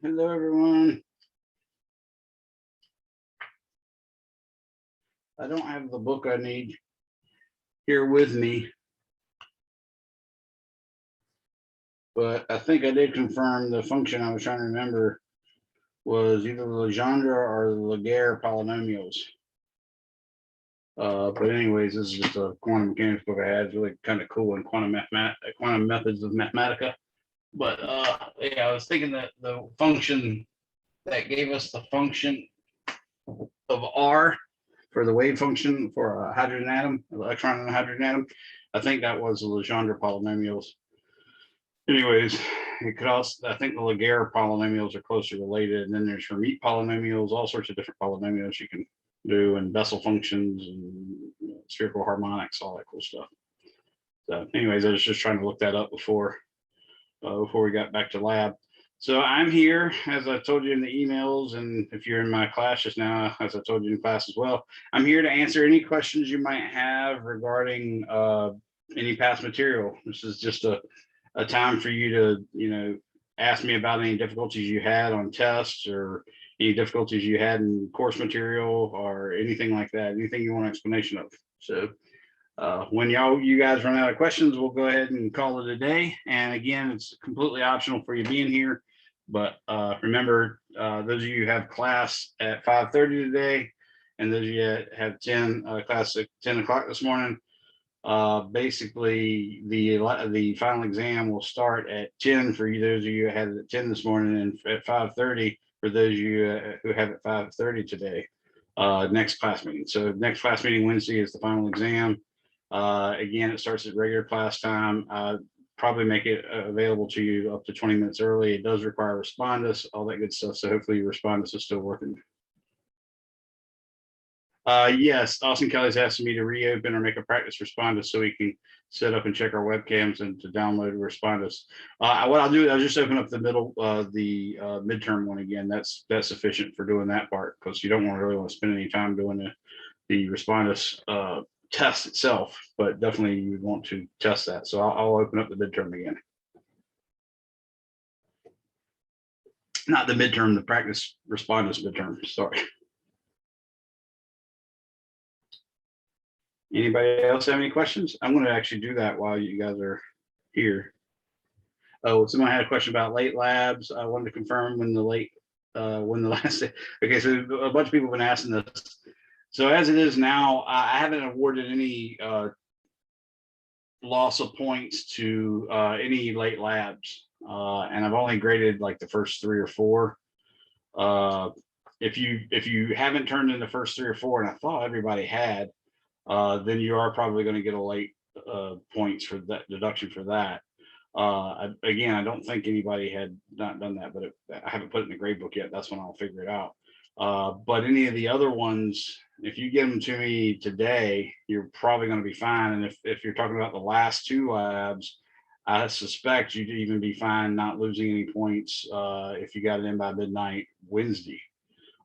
Hello, everyone. I don't have the book I need here with me, but I think I did confirm the function I was trying to remember was either the Legendre or the Laguerre polynomials. But anyways, this is just a quantum mechanics book I had. It's really kind of cool in quantum methods of Mathematica. But yeah, I was thinking that the function that gave us the function of R for the wave function for a hydrogen atom, electron and a hydrogen atom, I think that was the Legendre polynomials. Anyways, it could also, I think the Laguerre polynomials are closely related, and then there's Hermite polynomials, all sorts of different polynomials you can do, and Bessel functions and spherical harmonics, all that cool stuff. So anyways, I was just trying to look that up before we got back to lab. So I'm here, as I told you in the emails, and if you're in my class just now, as I told you in class as well, I'm here to answer any questions you might have regarding any past material. This is just a time for you to, ask me about any difficulties you had on tests or any difficulties you had in course material or anything like that, anything you want an explanation of. So when you guys run out of questions, we'll go ahead and call it a day. And again, it's completely optional for you being here. But remember, those of you who have class at 5:30 today, and those of you that have class at 10 o'clock this morning, basically the final exam will start at 10 for you, those of you who had it at 10 this morning, and at 5:30 for those of you who have it 5:30 today. Next class meeting. So next class meeting Wednesday is the final exam. Again, it starts at regular class time. Probably make it available to you up to 20 minutes early. It does require respondus, all that good stuff. So hopefully your respondus is still working. Yes, Austin Kelly's asking me to reopen or make a practice respondus so we can set up and check our webcams and to download a respondus. What I'll do, I'll just open up the midterm one again. That's sufficient for doing that part, because you don't really want to spend any time doing the respondus test itself, but definitely you would want to test that. So I'll open up the midterm again. Not the midterm, the practice respondus midterm, sorry. Anybody else have any questions? I'm going to actually do that while you guys are here. Oh, someone had a question about late labs. I wanted to confirm when the last day. Okay, so a bunch of people have been asking this. So as it is now, I haven't awarded any loss of points to any late labs, and I've only graded like the first 3 or 4. If you haven't turned in the first 3 or 4, and I thought everybody had, then you are probably going to get a late points for that deduction for that. Again, I don't think anybody had not done that, but I haven't put it in the grade book yet. That's when I'll figure it out. But any of the other ones, if you get them to me today, you're probably going to be fine. And if you're talking about the last 2 labs, I suspect you'd even be fine not losing any points if you got it in by midnight Wednesday,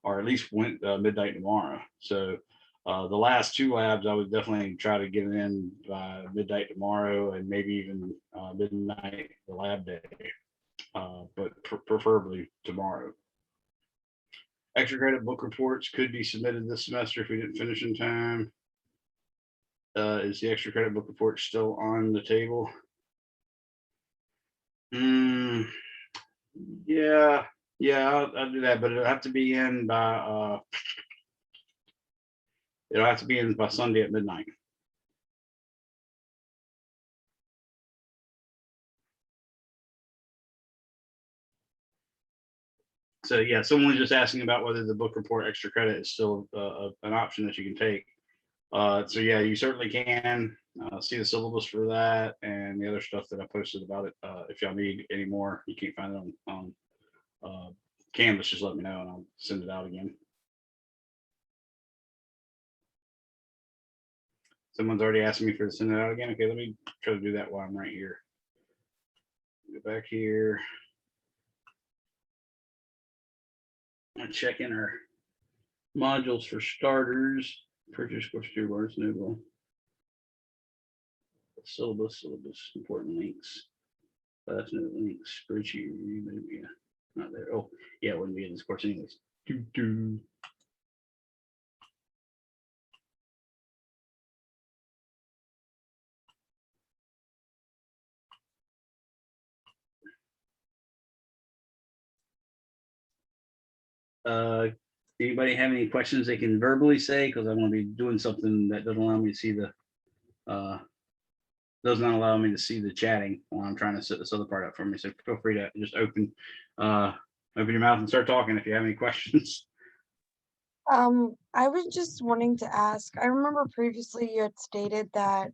or at least midnight tomorrow. So the last 2 labs, I would definitely try to get it in by midnight tomorrow, and maybe even midnight the lab day, but preferably tomorrow. Extra credit book reports could be submitted this semester if we didn't finish in time. Is the extra credit book report still on the table? Yeah, I'll do that, but it'll have to be in by Sunday at midnight. So yeah, someone was just asking about whether the book report extra credit is still an option that you can take. So yeah, you certainly can see the syllabus for that and the other stuff that I posted about it. If y'all need any more, you can't find it on Canvas, just let me know and I'll send it out again. Someone's already asking me to send it out again. Okay, let me try to do that while I'm right here. Go back here. I'm checking our modules for starters. Purchase course 2 words, no goal. Syllabus, important links. That's no links. Spreadsheet review, maybe not there. Oh, Yeah, it wouldn't be in this course anyways. Doo-doo. Anybody have any questions they can verbally say? Because I'm going to be doing something that doesn't allow me to see the does not allow me to see the chatting while I'm trying to set this other part up for me. So feel free to just open your mouth and start talking if you have any questions. I was just wanting to ask, I remember previously you had stated that,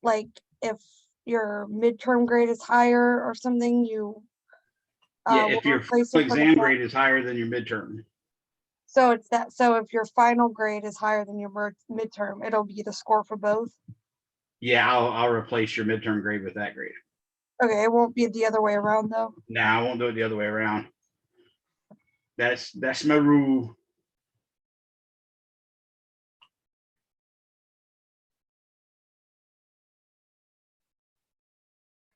like, if your midterm grade is higher or something, you Yeah, will if your replace it for the exam grade is higher than your midterm. So it's that, so if your final grade is higher than your midterm, it'll be the score for both? Yeah, I'll replace your midterm grade with that grade. Okay, it won't be the other way around though? No, I won't do it the other way around. That's my rule.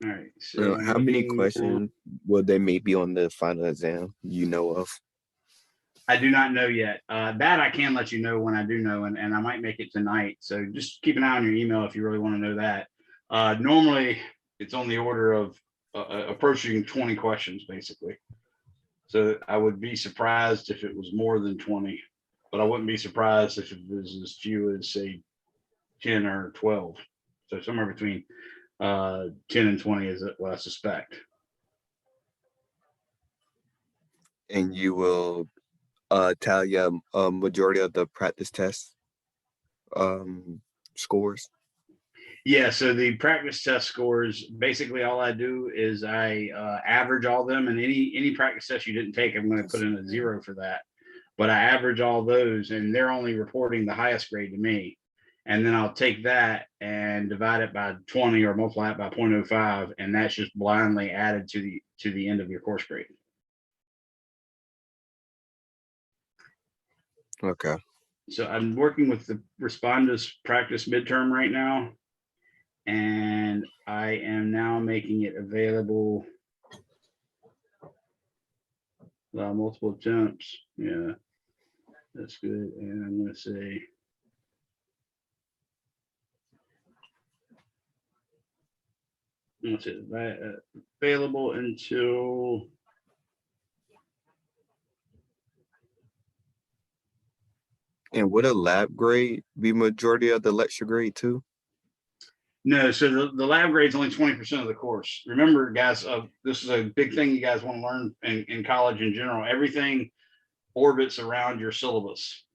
All right. So How many questions will they maybe on the final exam you know of? I do not know yet. That I can let you know when I do know, and I might make it tonight. So just keep an eye on your email if you really want to know that. Normally, it's on the order of approaching 20 questions, basically. So I would be surprised if it was more than 20, but I wouldn't be surprised if it was as few as, say, 10 or 12. So somewhere between 10 and 20 is what I suspect. And you will tally a majority of the practice test scores? Yeah, so the practice test scores, basically all I do is I average all them, and any practice test you didn't take, I'm going to put in a 0 for that. But I average all those, and they're only reporting the highest grade to me. And then I'll take that and divide it by 20 or multiply it by 0.05, and that's just blindly added to the end of your course grade. Okay. So I'm working with the Respondus practice midterm right now, and I am now making it available. Multiple attempts. Yeah, that's good. And I'm going to say, let's see, available until And would a lab grade be majority of the lecture grade too? no. So the lab grade is only 20% of the course. Remember, guys, this is a big thing you guys want to learn in college in general. Everything orbits around your syllabus.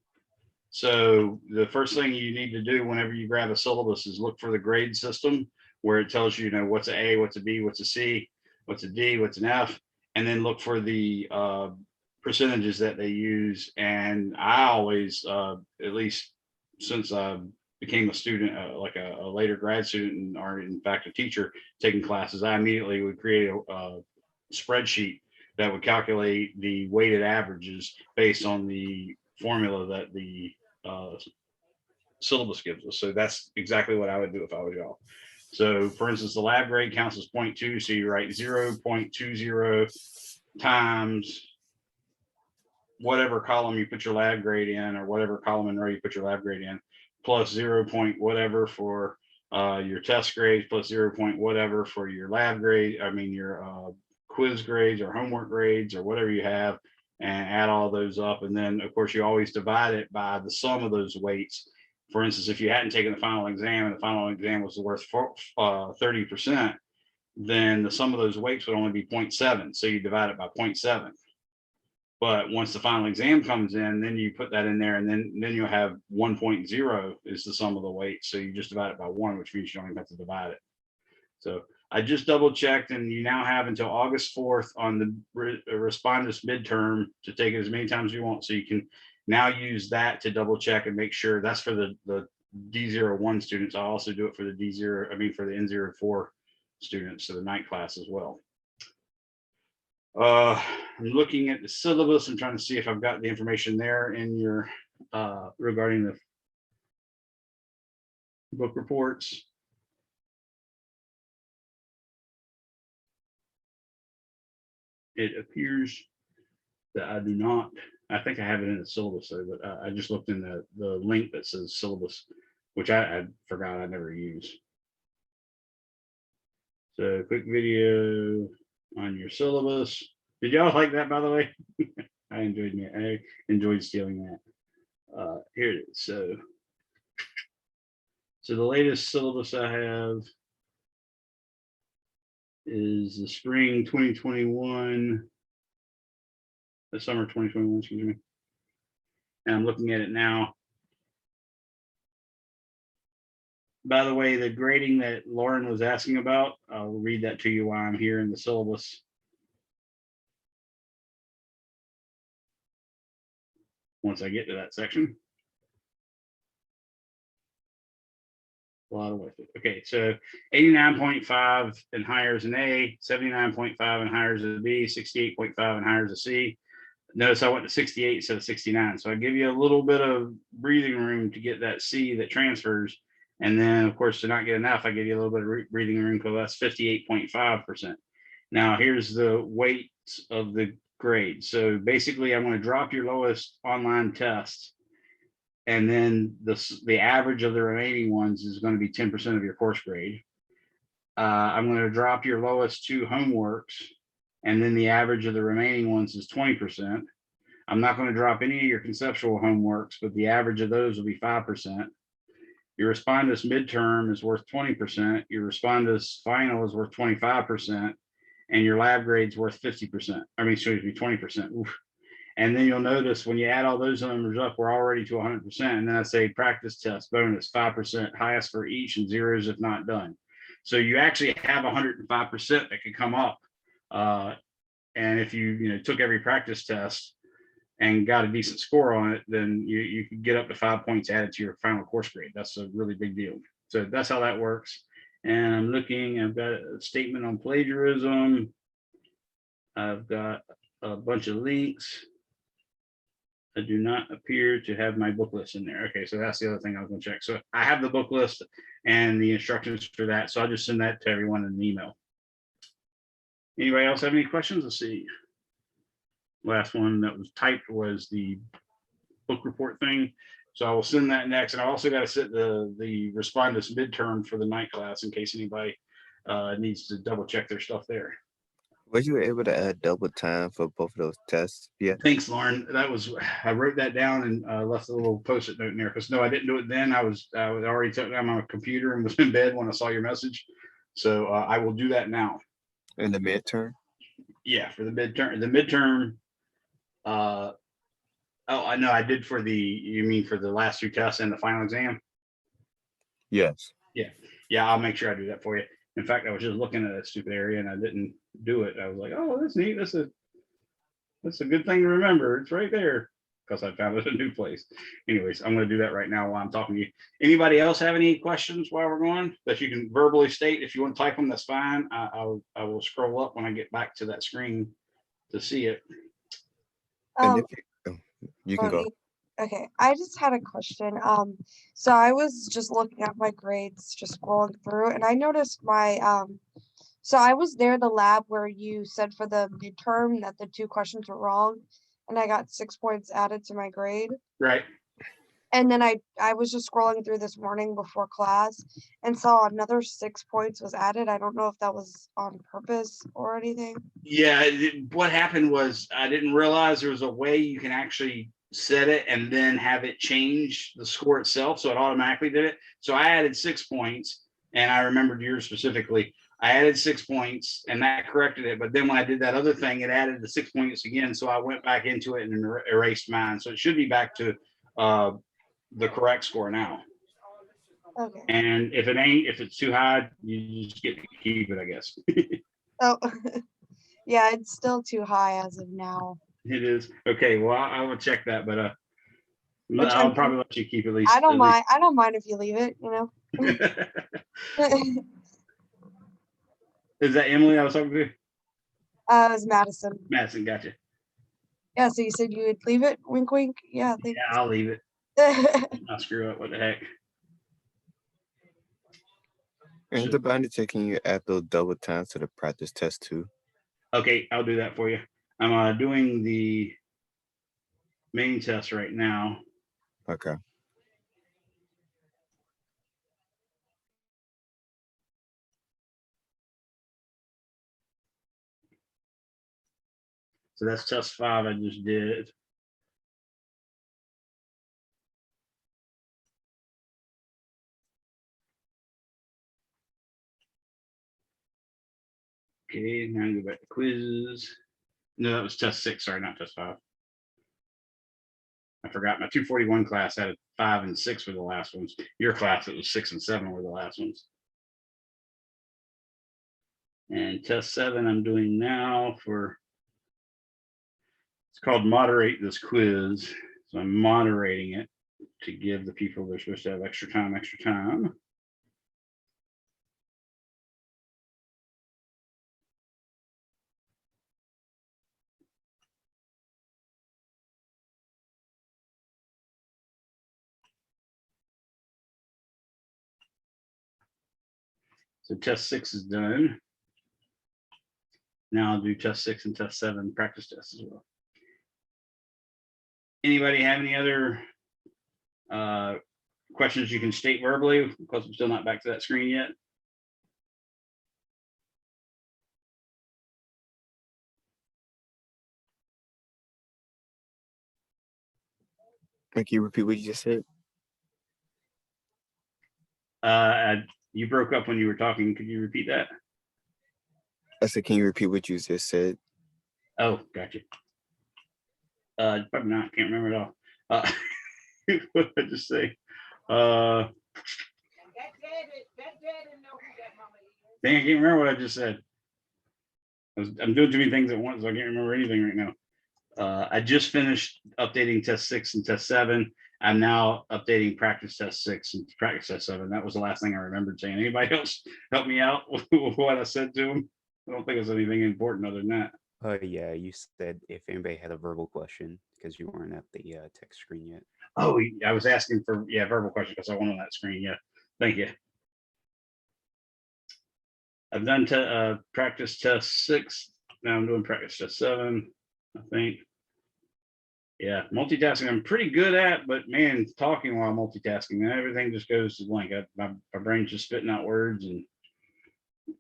So the first thing you need to do whenever you grab a syllabus is look for the grade system where it tells you, you know, what's an A, what's a B, what's a C, what's a D, what's an F, and then look for the percentages that they use. And I always, at least since I became a student, like a later grad student, or in fact a teacher taking classes, I immediately would create a spreadsheet that would calculate the weighted averages based on the formula that the syllabus gives us. So that's exactly what I would do if I was y'all. So for instance, the lab grade counts as 0.2. So you write 0.20 times whatever column you put your lab grade in, or whatever column and row you put your lab grade in, plus 0. Whatever for your test grades, plus 0. Whatever for your lab grade. I mean, your quiz grades or homework grades or whatever you have, and add all those up. And then of course you always divide it by the sum of those weights. For instance, if you hadn't taken the final exam and the final exam was worth 30%, then the sum of those weights would only be 0.7. So you divide it by 0.7. But once the final exam comes in, then you put that in there, and then you'll have 1.0 is the sum of the weights. So you just divide it by 1, which means you don't even have to divide it. So I just double checked, and you now have until August 4th on the Respondus midterm to take it as many times as you want. So you can now use that to double check and make sure. That's for the D01 students. I also do it for the for the N04 students, so the night class as well. I'm looking at the syllabus and trying to see if I've got the information there in your regarding the book reports. It appears that I do not. I think I have it in the syllabus though, but I just looked in the link that says syllabus, which I forgot I never use. So quick video on your syllabus. Did y'all like that, by the way? I enjoyed stealing that. Here it is. So the latest syllabus I have is the spring 2021, the summer 2021, excuse me. And I'm looking at it now. By the way, the grading that Lauren was asking about, I'll read that to you while I'm here in the syllabus. Once I get to that section. A lot of work. Okay, so 89.5 and higher is an A, 79.5 and higher is a B, 68.5 and higher is a C. Notice I went to 68 instead of 69. So I give you a little bit of breathing room to get that C that transfers. And then, of course, to not get enough, I give you a little bit of breathing room because that's 58.5%. Now, here's the weights of the grade. So basically, I'm going to drop your lowest online test. And then the average of the remaining ones is going to be 10% of your course grade. I'm going to drop your lowest two homeworks, and then the average of the remaining ones is 20%. I'm not going to drop any of your conceptual homeworks, but the average of those will be 5%. Your respondus midterm is worth 20%. Your respondus final is worth 25%, and your lab grade's worth 50%. I mean, excuse me, 20%. Oof. And then you'll notice when you add all those numbers up, we're already to 100%. And then I say practice test bonus 5% highest for each and zeros if not done. So you actually have 105% that could come up. And if you took every practice test and got a decent score on it, then you could get up to 5 points added to your final course grade. That's a really big deal. So that's how that works. And I'm looking, I've got a statement on plagiarism. I've got a bunch of links. I do not appear to have my book list in there. Okay, so that's the other thing I was going to check. So I have the book list and the instructions for that. So I'll just send that to everyone in an email. Anybody else have any questions? Let's see. Last one that was typed was the book report thing. So I will send that next. And I also got to set the respondus midterm for the night class in case anybody needs to double check their stuff there. Were you able to add double time for both of those tests? Yeah. Thanks, Lauren. I wrote that down and left a little post-it note in there because no, I didn't do it then. I was already took down my computer and was in bed when I saw your message. So I will do that now. In the midterm? Yeah, for the midterm. The midterm. Oh, I know. I did for you mean for the last two tests and the final exam? Yes. Yeah, I'll make sure I do that for you. In fact, I was just looking at that stupid area and I didn't do it. I was like, oh, that's neat. That's a good thing to remember. It's right there because I found it a new place. Anyways, I'm going to do that right now while I'm talking to you. Anybody else have any questions while we're going that you can verbally state? If you want to type them, that's fine. I will scroll up when I get back to that screen to see it. And if you can go. Okay, I just had a question. So I was just looking at my grades, just scrolling through, and I noticed my so I was there the lab where you said for the midterm that the two questions were wrong, and I got 6 points added to my grade. Right. And then I was just scrolling through this morning before class and saw another 6 points was added. I don't know if that was on purpose or anything. Yeah, what happened was I didn't realize there was a way you can actually set it and then have it change the score itself. So it automatically did it. So I added 6 points and I remembered yours specifically. I added 6 points and that corrected it. But then when I did that other thing, it added the 6 points again. So I went back into it and erased mine. So it should be back to the correct score now. Okay. And if it's too high, you just get to keep it, I guess. Oh, yeah, it's still too high as of now. It is. Okay, well, I will check that, but Which I'll probably let you keep at least. I don't mind. I don't mind if you leave it, you know. Is that Emily I was talking to? It was Madison. Madison, gotcha. Yeah, so you said you would leave it, wink wink. Yeah, Yeah, I'll leave it. thanks. I'll screw up. What the heck? And the binder can you add those double times to the practice test too? Okay, I'll do that for you. I'm doing the main test right now. Okay. So that's test 5 I just did. Okay, now I go back to quizzes. No, that was test 6, sorry, not test 5. I forgot my 241 class had 5 and 6 were the last ones. Your class, it was 6 and 7 were the last ones. And test 7 I'm doing now for, it's called moderate this quiz. So I'm moderating it to give the people they're supposed to have extra time. So test 6 is done. Now I'll do test 6 and test 7 practice tests as well. Anybody have any other questions you can state verbally? Because I'm still not back to that screen yet. Can you repeat what you just said? You broke up when you were talking. Could you repeat that? I said, can you repeat what you just said? Oh, gotcha. Probably not. Can't remember at all. What did I just say? Dang, I can't remember what I just said. I'm doing too many things at once, so I can't remember anything right now. I just finished updating test 6 and test 7. I'm now updating practice test 6 and practice test 7. That was the last thing I remembered saying. Anybody else help me out with what I said to him? I don't think it's anything important other than that. Yeah, you said if anybody had a verbal question because you weren't at the text screen yet. Oh, I was asking for, yeah, verbal question because I went on that screen. Yeah, thank you. I've done practice test 6. Now I'm doing practice test 7, I think. Yeah, multitasking I'm pretty good at, but man, talking while multitasking, everything just goes to blank. My brain's just spitting out words, and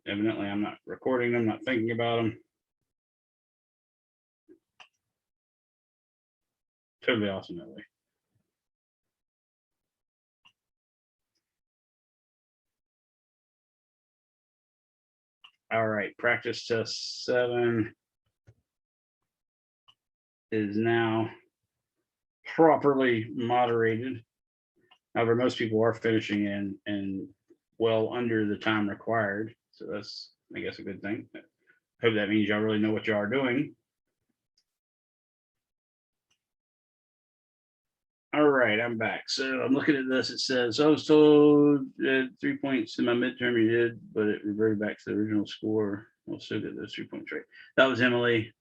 evidently I'm not recording them, not thinking about them. Totally awesome that way. All right, practice test 7 is now properly moderated. However, most people are finishing in well under the time required. So that's, I guess, a good thing. I hope that means y'all really know what y'all are doing. All right, I'm back. So I'm looking at this. It says, I was told 3 points in my midterm you did, but it reverted back to the original score. Well, so did those 3 points, right? That was Emily.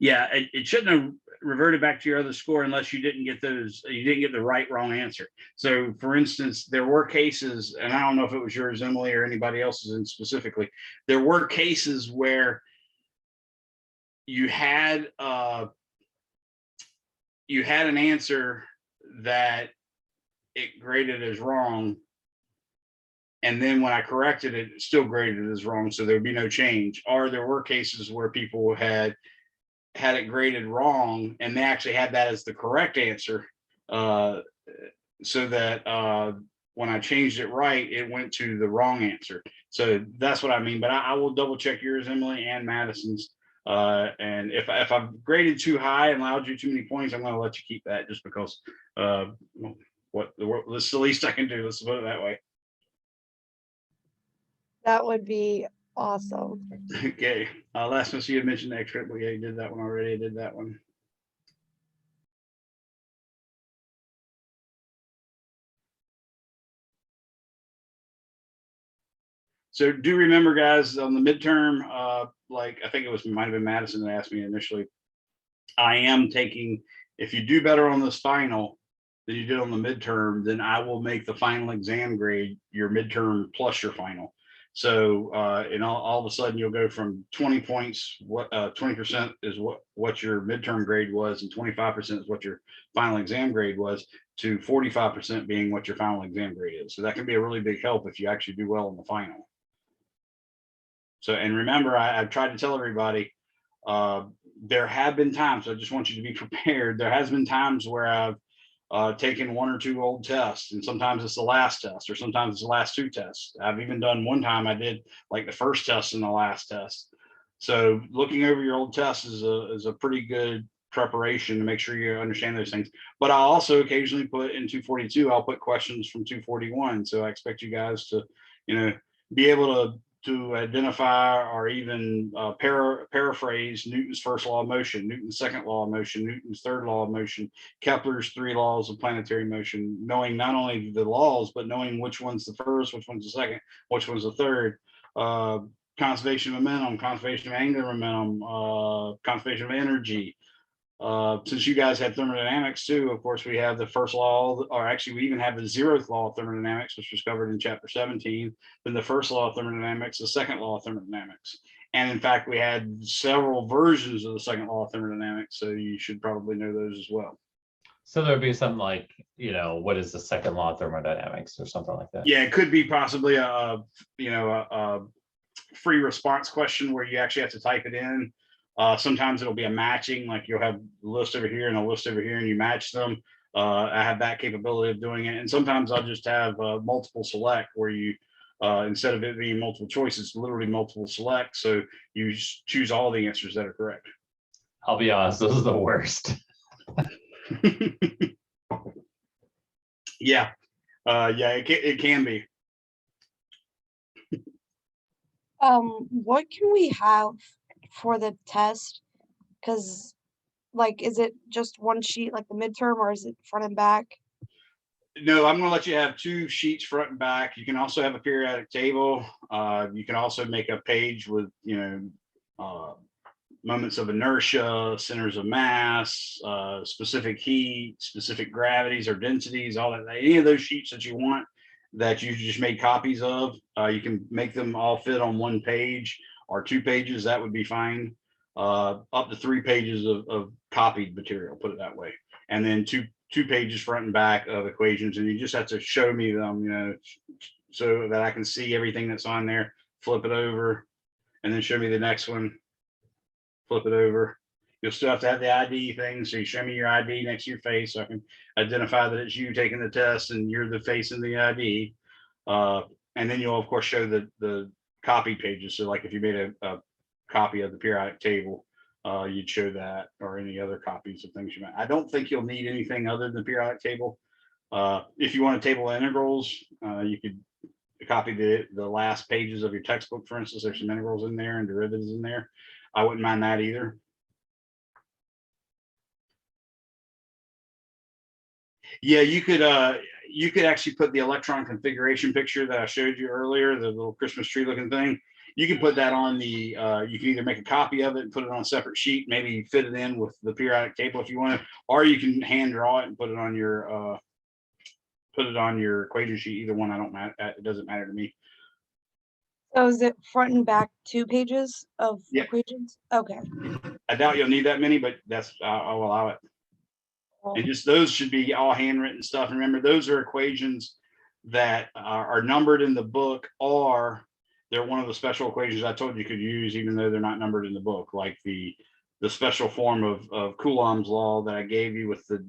Yeah, it shouldn't have reverted back to your other score unless you didn't get those, you didn't get the wrong answer. So for instance, there were cases, and I don't know if it was yours, Emily, or anybody else's in specifically, there were cases where you had an answer that it graded as wrong. And then when I corrected it, it still graded as wrong. So there would be no change. Or there were cases where people had it graded wrong and they actually had that as the correct answer. So that when I changed it right, it went to the wrong answer. So that's what I mean. But I will double check yours, Emily, and Madison's. And if I've graded too high and allowed you too many points, I'm going to let you keep that just because this is the least I can do. Let's put it that way. That would be awesome. Okay. Last one, so you had mentioned the extra, but yeah, you did that one already. I did that one. So do remember, guys, on the midterm, like I think it might have been Madison that asked me initially, I am taking, if you do better on this final than you did on the midterm, then I will make the final exam grade your midterm plus your final. So and all of a sudden you'll go from 20 points, 20% is what your midterm grade was, and 25% is what your final exam grade was, to 45% being what your final exam grade is. So that can be a really big help if you actually do well in the final. So, and remember, I've tried to tell everybody, there have been times, I just want you to be prepared. There has been times where I've taken one or two old tests, and sometimes it's the last test, or sometimes it's the last two tests. I've even done one time I did like the first test and the last test. So looking over your old tests is a pretty good preparation to make sure you understand those things. But I also occasionally put in 242, I'll put questions from 241. So I expect you guys to, be able to identify or even paraphrase Newton's first law of motion, Newton's second law of motion, Newton's third law of motion, Kepler's 3 laws of planetary motion, knowing not only the laws, but knowing which one's the first, which one's the second, which one's the third, conservation of momentum, conservation of angular momentum, conservation of energy. Since you guys have thermodynamics too, of course, we have the first law, or actually we even have the 0th law of thermodynamics, which was covered in chapter 17, then the first law of thermodynamics, the second law of thermodynamics. And in fact, we had several versions of the second law of thermodynamics, so you should probably know those as well. So there'd be something like, what is the second law of thermodynamics or something like that? Yeah, it could be possibly a free response question where you actually have to type it in. Sometimes it'll be a matching, like you'll have a list over here and a list over here and you match them. I have that capability of doing it. And sometimes I'll just have multiple select where you, instead of it being multiple choices, literally multiple select. So you choose all the answers that are correct. I'll be honest, this is the worst. Yeah. It can be. What can we have for the test? Because is it just one sheet like the midterm, or is it front and back? No, I'm going to let you have 2 sheets front and back. You can also have a periodic table. You can also make a page with, moments of inertia, centers of mass, specific heat, specific gravities or densities, all that. Any of those sheets that you want that you just made copies of, you can make them all fit on 1 page or 2 pages. That would be fine. Up to 3 pages of copied material, put it that way. And then two pages front and back of equations, and you just have to show me them, so that I can see everything that's on there. Flip it over, and then show me the next one. Flip it over. You'll still have to have the ID thing, so you show me your ID next to your face, so I can identify that it's you taking the test and you're the face in the ID. And then you'll of course show the copy pages. So like if you made a copy of the periodic table, you'd show that, or any other copies of things you might. I don't think you'll need anything other than the periodic table. If you want a table of integrals, you could copy the last pages of your textbook, for instance. There's some integrals in there and derivatives in there. I wouldn't mind that either. Yeah, you could actually put the electron configuration picture that I showed you earlier, the little Christmas tree looking thing. You can put that on the, you can either make a copy of it and put it on a separate sheet, maybe fit it in with the periodic table if you want to, or you can hand draw it and put it on your equation sheet. Either one, it doesn't matter to me. So is it front and back 2 pages of Yeah. equations? Okay. I doubt you'll need that many, but I'll allow it. And just those should be all handwritten stuff. And remember, those are equations that are numbered in the book, or they're one of the special equations I told you could use, even though they're not numbered in the book, like the special form of Coulomb's law that I gave you with the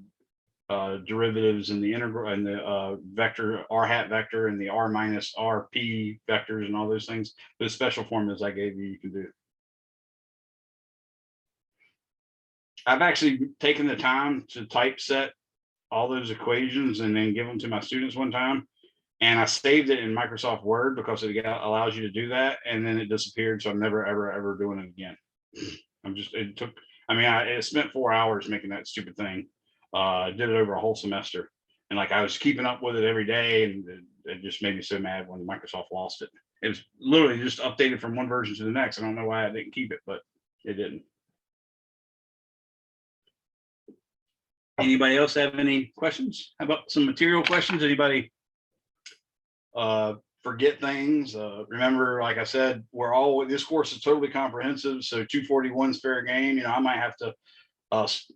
derivatives and the integral and the vector r hat vector and the r minus rp vectors and all those things. Those special formulas I gave you can do. I've actually taken the time to typeset all those equations and then give them to my students one time. And I saved it in Microsoft Word because it allows you to do that. And then it disappeared. So I'm never, ever doing it again. It spent 4 hours making that stupid thing. I did it over a whole semester. And I was keeping up with it every day. And it just made me so mad when Microsoft lost it. It was literally just updated from one version to the next. I don't know why I didn't keep it, but it didn't. Anybody else have any questions? How about some material questions? Anybody from forget things. Remember, like I said, this course is totally comprehensive. So 241 is fair game. I might have to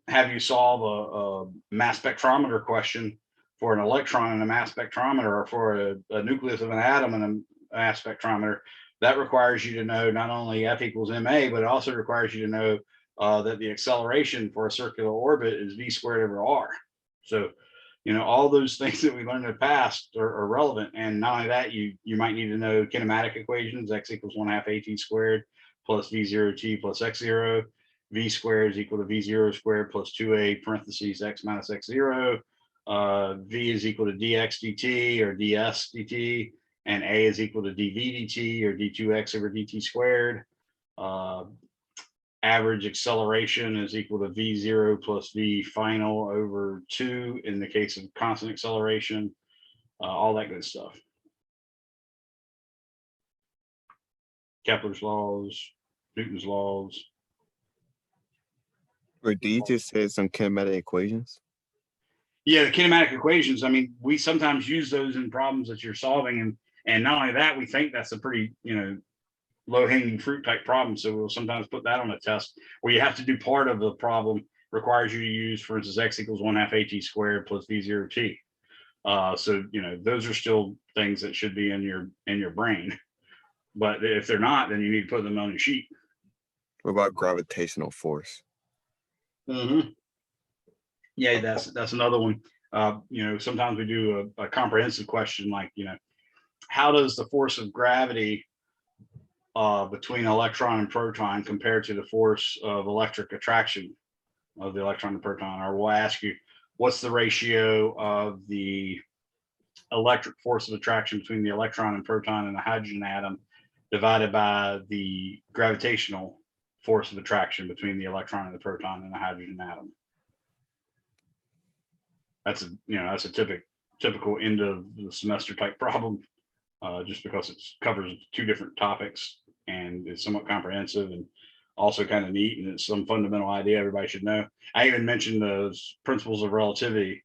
have you solve a mass spectrometer question for an electron in a mass spectrometer, or for a nucleus of an atom in a mass spectrometer. That requires you to know not only F equals ma, but it also requires you to know that the acceleration for a circular orbit is v squared over r. So, all those things that we learned in the past are relevant. And not only that, you might need to know kinematic equations. X equals 1/2 at squared plus v0t plus x0. V squared is equal to v0 squared plus 2a parentheses x minus x0. V is equal to dx dt or ds dt, and a is equal to dv dt or d2x over dt squared. Average acceleration is equal to v0 plus v final over 2 in the case of constant acceleration. All that good stuff. Kepler's laws, Newton's laws. Or do you just say some kinematic equations? Yeah, the kinematic equations. I mean, we sometimes use those in problems that you're solving, and not only that, we think that's a pretty low-hanging fruit type problem. So we'll sometimes put that on a test where you have to do part of the problem requires you to use, for instance, x equals 1/2 at squared plus v0t. So those are still things that should be in your brain. But if they're not, then you need to put them on your sheet. What about gravitational force? Mm-hmm. Yeah, that's another one. Sometimes we do a comprehensive question like, how does the force of gravity between electron and proton compare to the force of electric attraction of the electron and proton? Or we'll ask you, what's the ratio of the electric force of attraction between the electron and proton and the hydrogen atom divided by the gravitational force of attraction between the electron and the proton and the hydrogen atom? That's a typical end of the semester type problem, just because it covers two different topics and it's somewhat comprehensive and also kind of neat, and it's some fundamental idea everybody should know. I even mentioned the principles of relativity.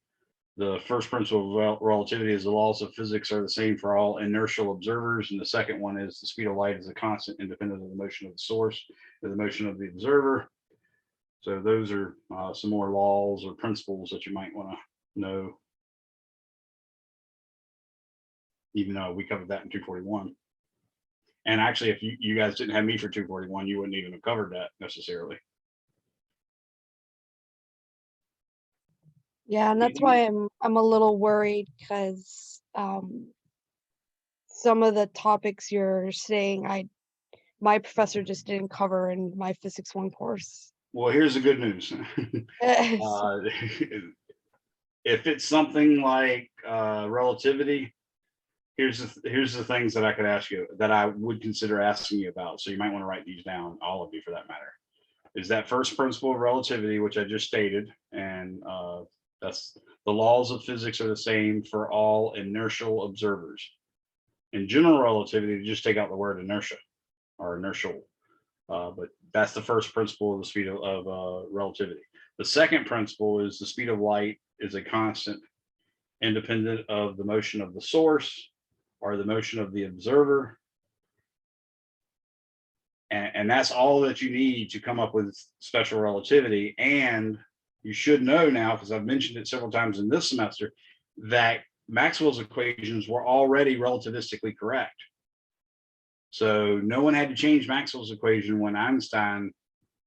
The first principle of relativity is the laws of physics are the same for all inertial observers, and the second one is the speed of light is a constant independent of the motion of the source or the motion of the observer. So those are some more laws or principles that you might want to know, even though we covered that in 241. And actually, if you guys didn't have me for 241, you wouldn't even have covered that necessarily. Yeah, and that's why I'm a little worried, because some of the topics you're saying my professor just didn't cover in my physics 1 course. Well, here's the good news. If it's something like relativity, here's the things that I could ask you, that I would consider asking you about. So you might want to write these down, all of you for that matter. Is that first principle of relativity, which I just stated, and that's the laws of physics are the same for all inertial observers. In general relativity, just take out the word inertia or inertial, but that's the first principle of the speed of relativity. The second principle is the speed of light is a constant independent of the motion of the source or the motion of the observer. And that's all that you need to come up with special relativity. And you should know now, because I've mentioned it several times in this semester, that Maxwell's equations were already relativistically correct. So no one had to change Maxwell's equation when Einstein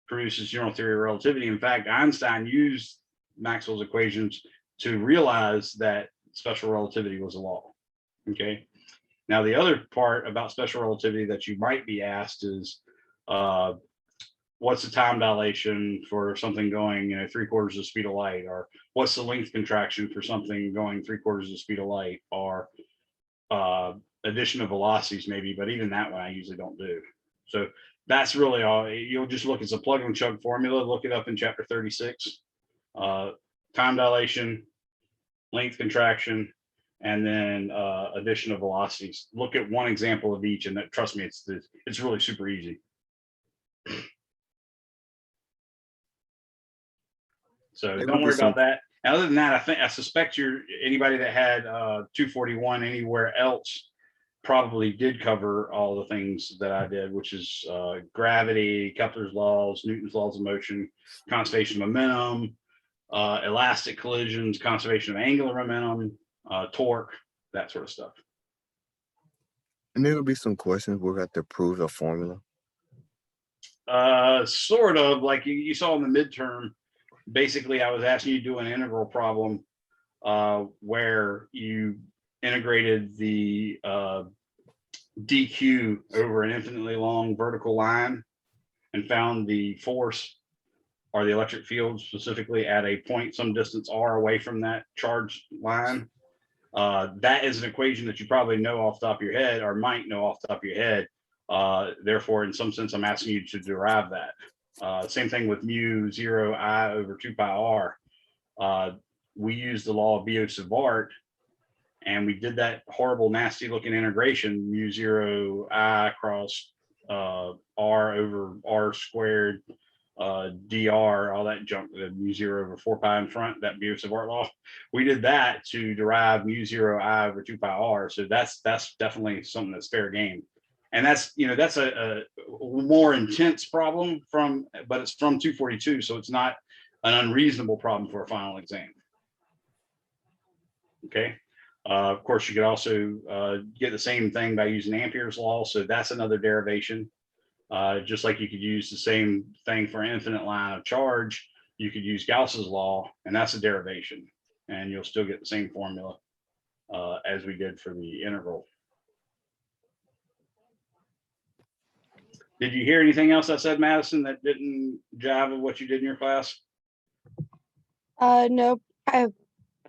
produced his general theory of relativity. In fact, Einstein used Maxwell's equations to realize that special relativity was a law. Okay. Now, the other part about special relativity that you might be asked is, what's the time dilation for something going 3/4 the speed of light, or what's the length contraction for something going 3/4 the speed of light, or addition of velocities maybe, but even that one I usually don't do. So that's really all. You'll just look, it's a plug and chug formula. Look it up in chapter 36. Time dilation, length contraction, and then addition of velocities. Look at one example of each, and that, trust me, it's really super easy. So don't worry about that. And other than that, I suspect anybody that had 241 anywhere else probably did cover all the things that I did, which is gravity, Kepler's laws, Newton's laws of motion, conservation of momentum, elastic collisions, conservation of angular momentum, torque, that sort of stuff. And there will be some questions we'll have to prove the formula. Sort of like you saw in the midterm. Basically, I was asking you to do an integral problem where you integrated the dq over an infinitely long vertical line and found the force or the electric field specifically at a point some distance r away from that charged line. That is an equation that you probably know off the top of your head or might know off the top of your head. Therefore, in some sense, I'm asking you to derive that. Same thing with mu 0 I over 2 pi r. We use the law of Biot-Savart, and we did that horrible, nasty looking integration, mu 0 I across r over r squared, dr, all that junk, the mu 0 over 4 pi in front, that Biot-Savart law. We did that to derive mu 0 I over 2 pi r. So that's definitely something that's fair game. And that's, that's a more intense problem but it's from 242. So it's not an unreasonable problem for a final exam. Okay. Of course, you could also get the same thing by using Ampere's law. So that's another derivation. Just like you could use the same thing for an infinite line of charge, you could use Gauss's law, and that's a derivation. And you'll still get the same formula as we did for the integral. Did you hear anything else I said, Madison, that didn't jive with what you did in your class? Nope.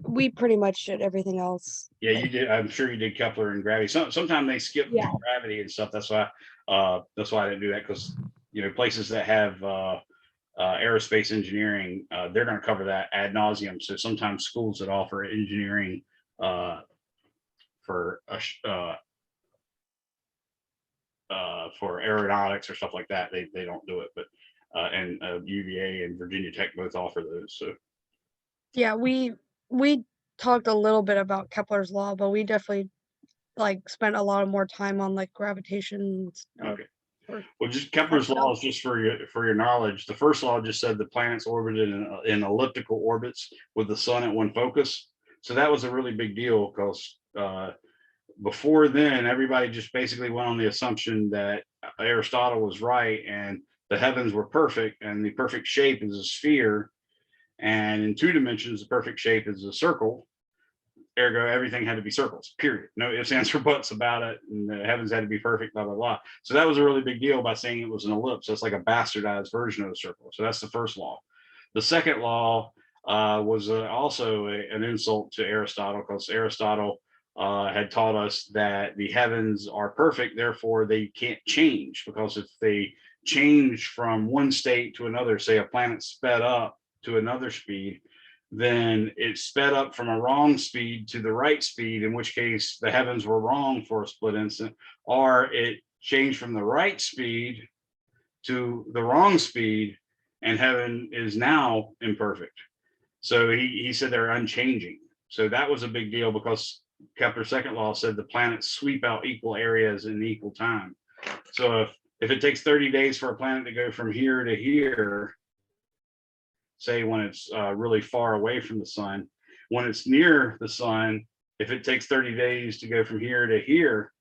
We pretty much did everything else. Yeah, you did. I'm sure you did Kepler and gravity. Sometimes they skip gravity and stuff. That's why I didn't do that, because places that have aerospace engineering, they're going to cover that ad nauseum. So sometimes schools that offer engineering for aeronautics or stuff like that, they don't do it. But and UVA and Virginia Tech both offer those. So yeah, we talked a little bit about Kepler's law, but we definitely spent a lot more time on gravitation. Okay. Well, just Kepler's law is just for your knowledge. The first law just said the planets orbited in elliptical orbits with the sun at one focus. So that was a really big deal, because before then, everybody just basically went on the assumption that Aristotle was right and the heavens were perfect, and the perfect shape is a sphere, and in 2 dimensions, the perfect shape is a circle. Ergo, everything had to be circles, period. No ifs, ands, or buts about it. And the heavens had to be perfect, blah, blah, blah. So that was a really big deal by saying it was an ellipse. That's like a bastardized version of a circle. So that's the first law. The second law was also an insult to Aristotle, because Aristotle had taught us that the heavens are perfect, therefore they can't change, because if they change from one state to another, say a planet sped up to another speed, then it sped up from a wrong speed to the right speed, in which case the heavens were wrong for a split instant, or it changed from the right speed to the wrong speed, and heaven is now imperfect. So he said they're unchanging. So that was a big deal, because Kepler's second law said the planets sweep out equal areas in equal time. So if it takes 30 days for a planet to go from here to here, say when it's really far away from the sun, when it's near the sun, if it takes 30 days to go from here to here,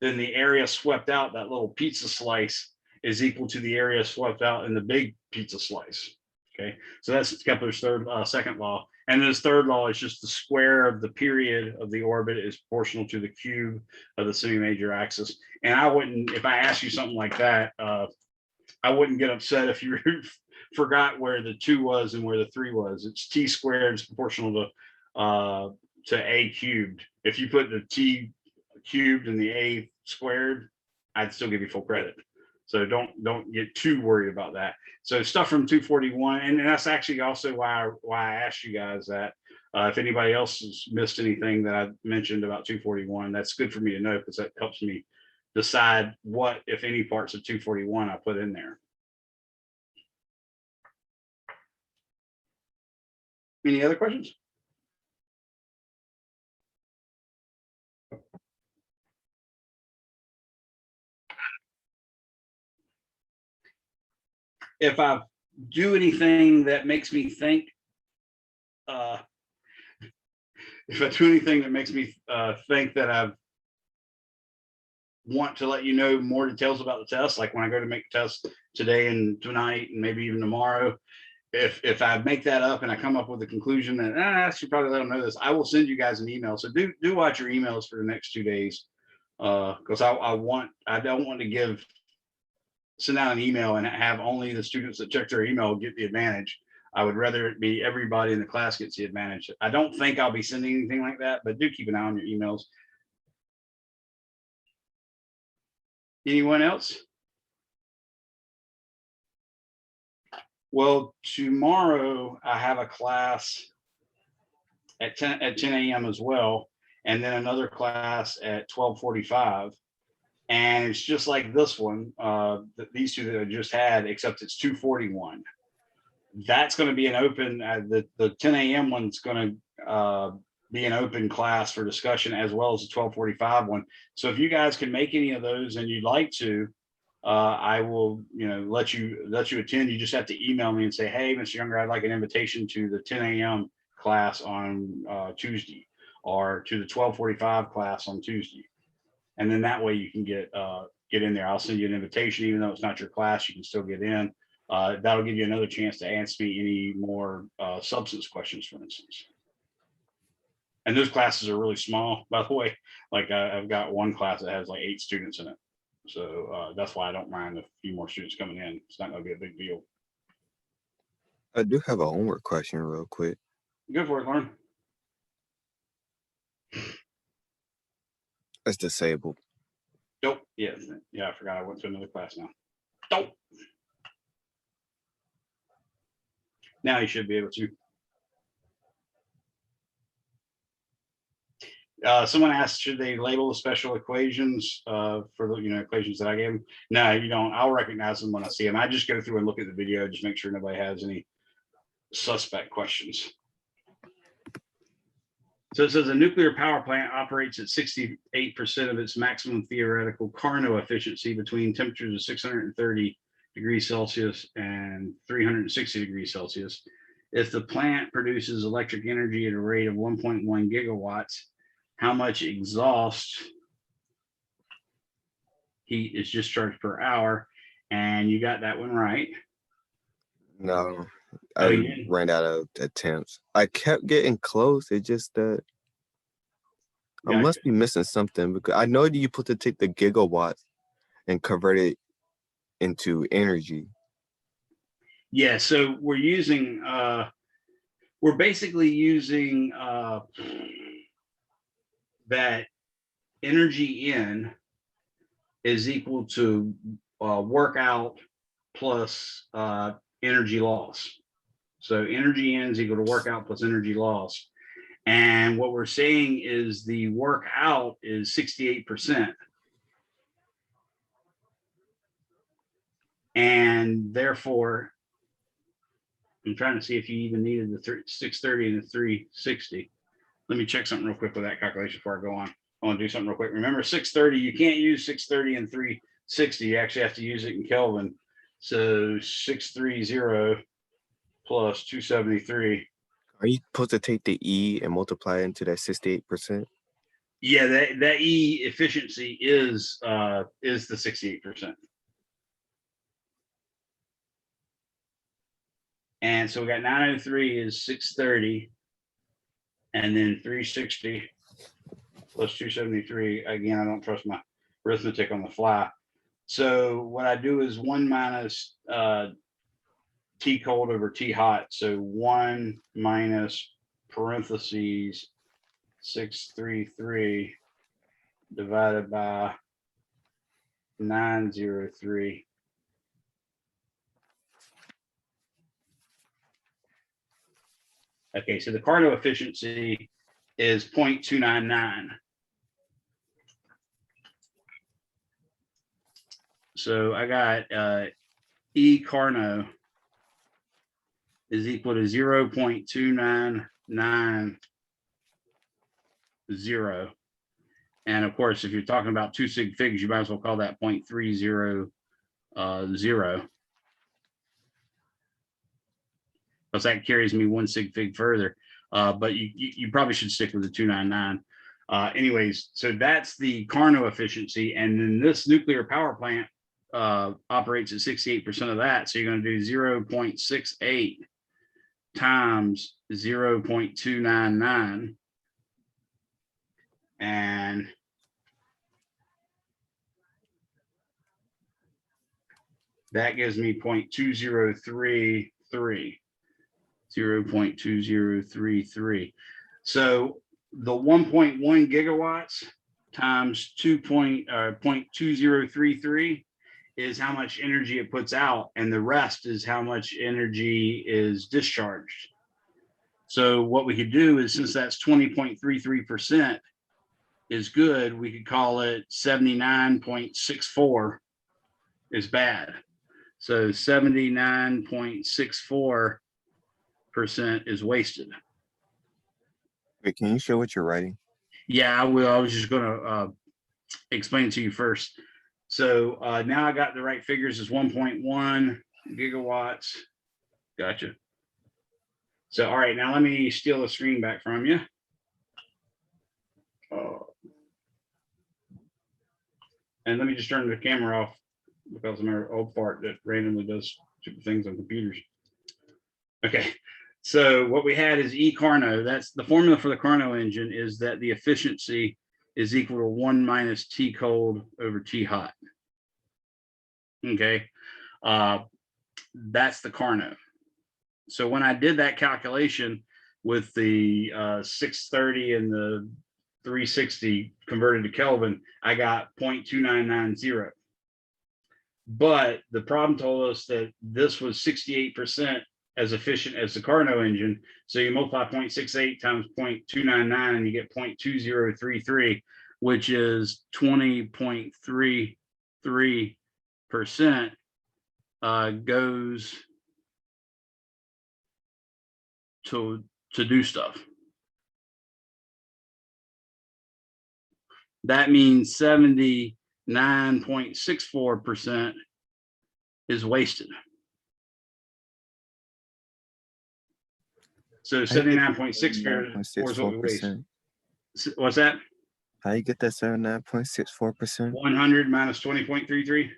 then the area swept out, that little pizza slice, is equal to the area swept out in the big pizza slice. Okay, so that's Kepler's second law. And this third law is just the square of the period of the orbit is proportional to the cube of the semi-major axis. And I wouldn't, if I asked you something like that, I wouldn't get upset if you forgot where the 2 was and where the 3 was. It's t squared is proportional to a cubed. If you put the t cubed and the a squared, I'd still give you full credit. So don't get too worried about that. So stuff from 241, and that's actually also why I asked you guys that. If anybody else has missed anything that I mentioned about 241, that's good for me to know, because that helps me decide what, if any, parts of 241 I put in there. Any other questions? if I do anything that makes me think, if I do anything that makes me think that I want to let you know more details about the test, like when I go to make the test today and tonight and maybe even tomorrow, if I make that up and I come up with a conclusion that I should probably let them know this, I will send you guys an email. So do watch your emails for the next 2 days, because I don't want to send out an email and have only the students that check their email get the advantage. I would rather it be everybody in the class gets the advantage. I don't think I'll be sending anything like that, but do keep an eye on your emails. Anyone else? Well, tomorrow I have a class at 10 a.m. as well, and then another class at 12:45. And it's just like this one, these two that I just had, except it's 2:41. That's going to be an open, the 10 a.m. one's going to be an open class for discussion, as well as the 12:45 one. So if you guys can make any of those and you'd like to, I will, let you attend. You just have to email me and say, hey, Mr. Younger, I'd like an invitation to the 10 a.m. class on Tuesday, or to the 12:45 class on Tuesday. And then that way you can get in there. I'll send you an invitation, even though it's not your class, you can still get in. That'll give you another chance to ask me any more substance questions, for instance. And those classes are really small, by the way. Like I've got one class that has like 8 students in it. So that's why I don't mind a few more students coming in. It's not going to be a big deal. I do have a homework question real quick. Go for it, Lauren. It's disabled. Nope. Yeah, I forgot I went to another class now. Nope. Now you should be able to. Someone asked, should they label the special equations for the equations that I gave them? No, you don't. I'll recognize them when I see them. I just go through and look at the video, just make sure nobody has any suspect questions. So it says a nuclear power plant operates at 68% of its maximum theoretical Carnot efficiency between temperatures of 630 degrees Celsius and 360 degrees Celsius. If the plant produces electric energy at a rate of 1.1 gigawatts, how much exhaust heat is discharged per hour? And you got that one right. No, Oh, I you did? ran out of attempts. I kept getting close. It's just that I Gotcha. must be missing something, because I know that you put to take the gigawatts and convert it into energy. Yeah, so we're basically using that energy in is equal to work out plus energy loss. So energy in is equal to work out plus energy loss. And what we're saying is the work out is 68%. And therefore, I'm trying to see if you even needed the 630 and the 360. Let me check something real quick with that calculation before I go on. I want to do something real quick. Remember, 630, you can't use 630 and 360. You actually have to use it in Kelvin. So 630 plus 273. Are you supposed to take the E and multiply into that 68%? Yeah, that E efficiency is the 68%. And so we got 903 is 630, and then 360 plus 273. Again, I don't trust my arithmetic on the fly. So what I do is 1 minus T cold over T hot. So 1 minus parentheses 633 divided by 903. Okay, so the Carnot efficiency is 0.299. So I got E Carnot is equal to 0.2990. And of course, if you're talking about 2 sig figs, you might as well call that 0.300. because that carries me 1 sig fig further. But you probably should stick with the 299. Anyways, so that's the Carnot efficiency. And then this nuclear power plant operates at 68% of that. So you're going to do 0.68 times 0.299. And that gives me 0.2033. 0.2033. So the 1.1 gigawatts times 0.2033 is how much energy it puts out, and the rest is how much energy is discharged. So what we could do is, since that's 20.33% is good, we could call it 79.64 is bad. So 79.64% is wasted. Wait, can you show what you're writing? Yeah, I will. I was just going to explain to you first. So now I got the right figures. Is 1.1 gigawatts. Gotcha. So, all right, now let me steal the screen back from you. And let me just turn the camera off because I'm an old fart that randomly does stupid things on computers. Okay, so what we had is E Carnot. That's the formula for the Carnot engine, is that the efficiency is equal to 1 minus T cold over T hot. Okay, that's the Carnot. So when I did that calculation with the 630 and the 360 converted to Kelvin, I got 0.2990. But the problem told us that this was 68% as efficient as the Carnot engine. So you multiply 0.68 times 0.299 and you get 0.2033, which is 20.33% goes to do stuff. That means 79.64% is wasted. So 79.64 is what we waste. What's that? How you get that 79.64%? 100 minus 20.33.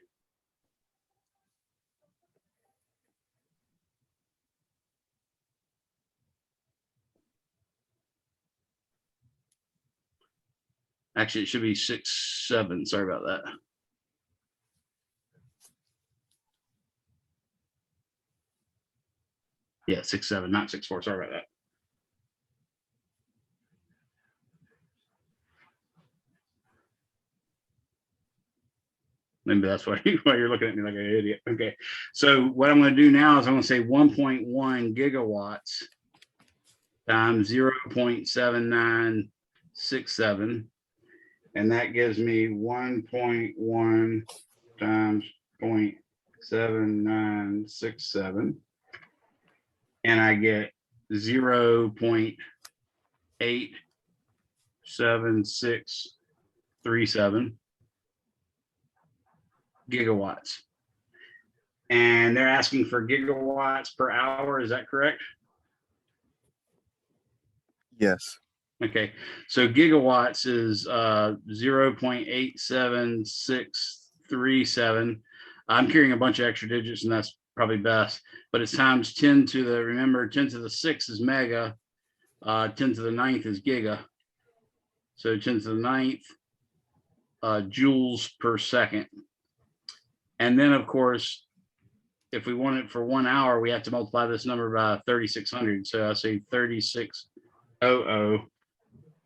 Actually, it should be 6.7. Sorry about that. Yeah, 6.7, not 6.4. Sorry about that. Maybe that's why you're looking at me like an idiot. Okay, so what I'm going to do now is I'm going to say 1.1 gigawatts times 0.7967. And that gives me 1.1 times 0.7967. And I get 0.87637 gigawatts. And they're asking for gigawatts per hour. Is that correct? Yes. Okay, so gigawatts is 0.87637. I'm carrying a bunch of extra digits, and that's probably best, but it's times 10 to the, remember, 10 to the 6 is mega, 10 to the 9th is giga. So 10 to the 9th joules per second. And then, of course, if we want it for 1 hour, we have to multiply this number by 3,600. So I say 3600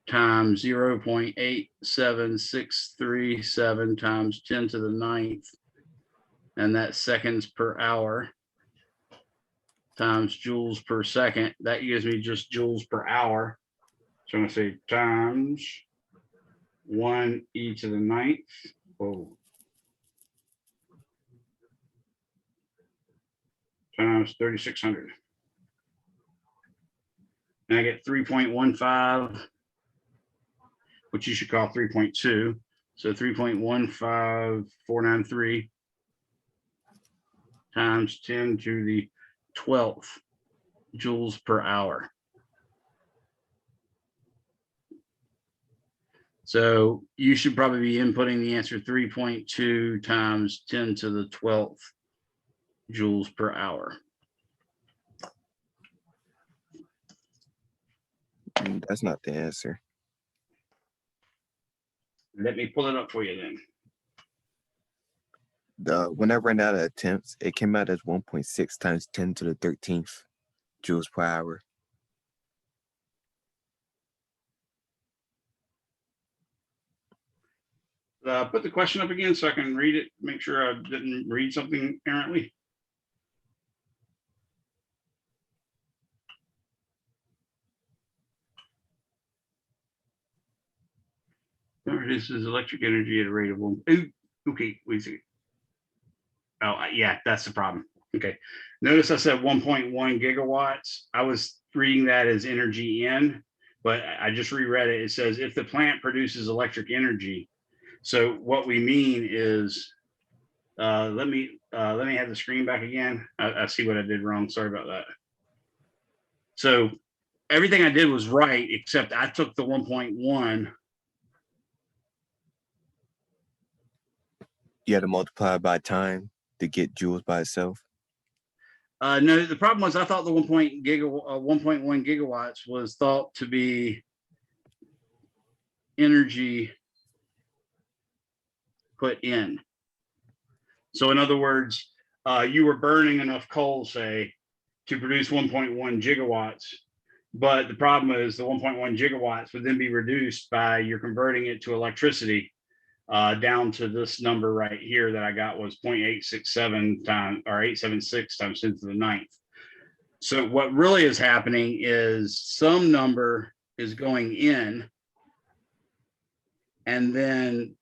times 0.87637 times 10 to the 9th, and that's seconds per hour, times joules per second. That gives me just joules per hour. So I'm going to say times 1 e to the 9th. Whoa. Times 3,600. And I get 3.15, which you should call 3.2. So 3.15493 times 10 to the 12th joules per hour. So you should probably be inputting the answer 3.2 times 10 to the 12th joules per hour. That's not the answer. Let me pull it up for you then. When I ran out of attempts, it came out as 1.6 times 10 to the 13th joules per hour. Put the question up again so I can read it, make sure I didn't read something errantly. This is electric energy at a rate of one. Ooh, okay, wait a second. Oh, yeah, that's the problem. Okay. Notice I said 1.1 gigawatts. I was reading that as energy in, but I just reread it. It says if the plant produces electric energy. So what we mean is, let me have the screen back again. I see what I did wrong. Sorry about that. So everything I did was right, except I took the 1.1. You had to multiply by time to get joules by itself. No, the problem was I thought the 1.1 gigawatts was thought to be energy put in. So in other words, you were burning enough coal, say, to produce 1.1 gigawatts. But the problem is the 1.1 gigawatts would then be reduced by you're converting it to electricity down to this number right here that I got was 0.867 times or 876 times 10 to the 9th. So what really is happening is some number is going in and then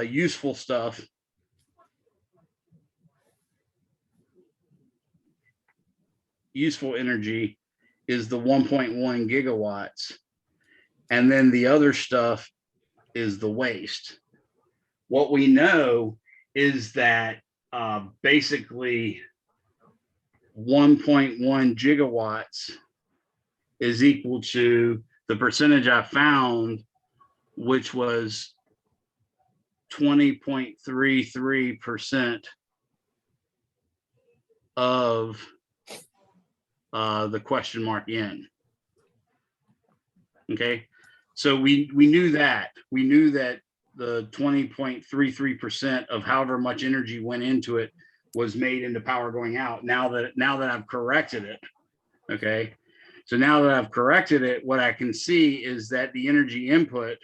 useful stuff useful energy is the 1.1 gigawatts. And then the other stuff is the waste. What we know is that basically 1.1 gigawatts is equal to the percentage I found, which was 20.33% of the question mark in. Okay, so we knew that. We knew that the 20.33% of however much energy went into it was made into power going out. Now that I've corrected it, okay, so now that I've corrected it, what I can see is that the energy input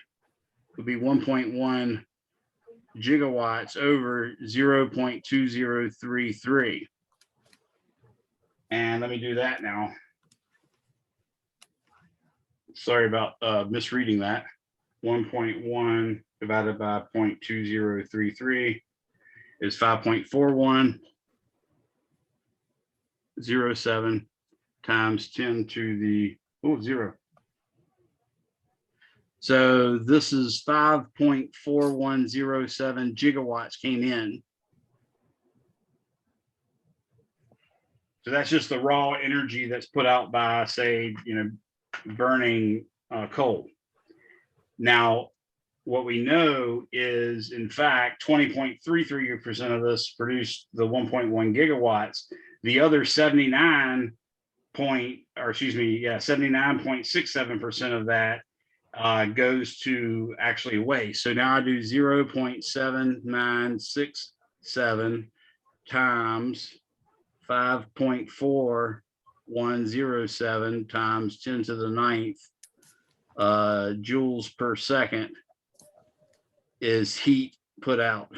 would be 1.1 gigawatts over 0.2033. And let me do that now. Sorry about misreading that. 1.1 divided by 0.2033 is 5.4107 times 10 to the 0. So this is 5.4107 gigawatts came in. So that's just the raw energy that's put out by, say, burning coal. Now, what we know is, in fact, 20.33% of this produced the 1.1 gigawatts. The other 79.67% of that goes to actually waste. So now I do 0.7967 times 5.4107 times 10 to the 9th joules per second is heat put out.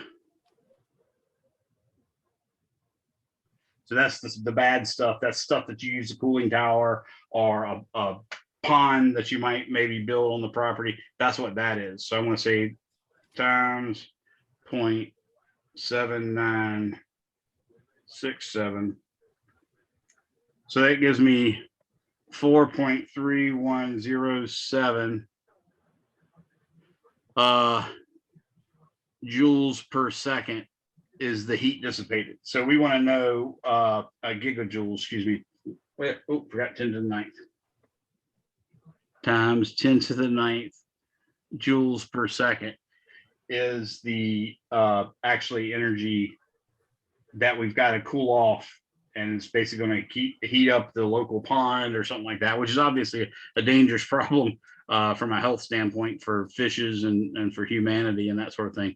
So that's the bad stuff. That's stuff that you use a cooling tower or a pond that you might maybe build on the property. That's what that is. So I'm going to say times 0.7967. So that gives me 4.3107 joules per second is the heat dissipated. So we want to know a gigajoule, excuse me, Wait, oh, forgot 10 to the 9th. Times 10 to the 9th joules per second is the actually energy that we've got to cool off, and it's basically going to heat up the local pond or something like that, which is obviously a dangerous problem from a health standpoint for fishes and for humanity and that sort of thing.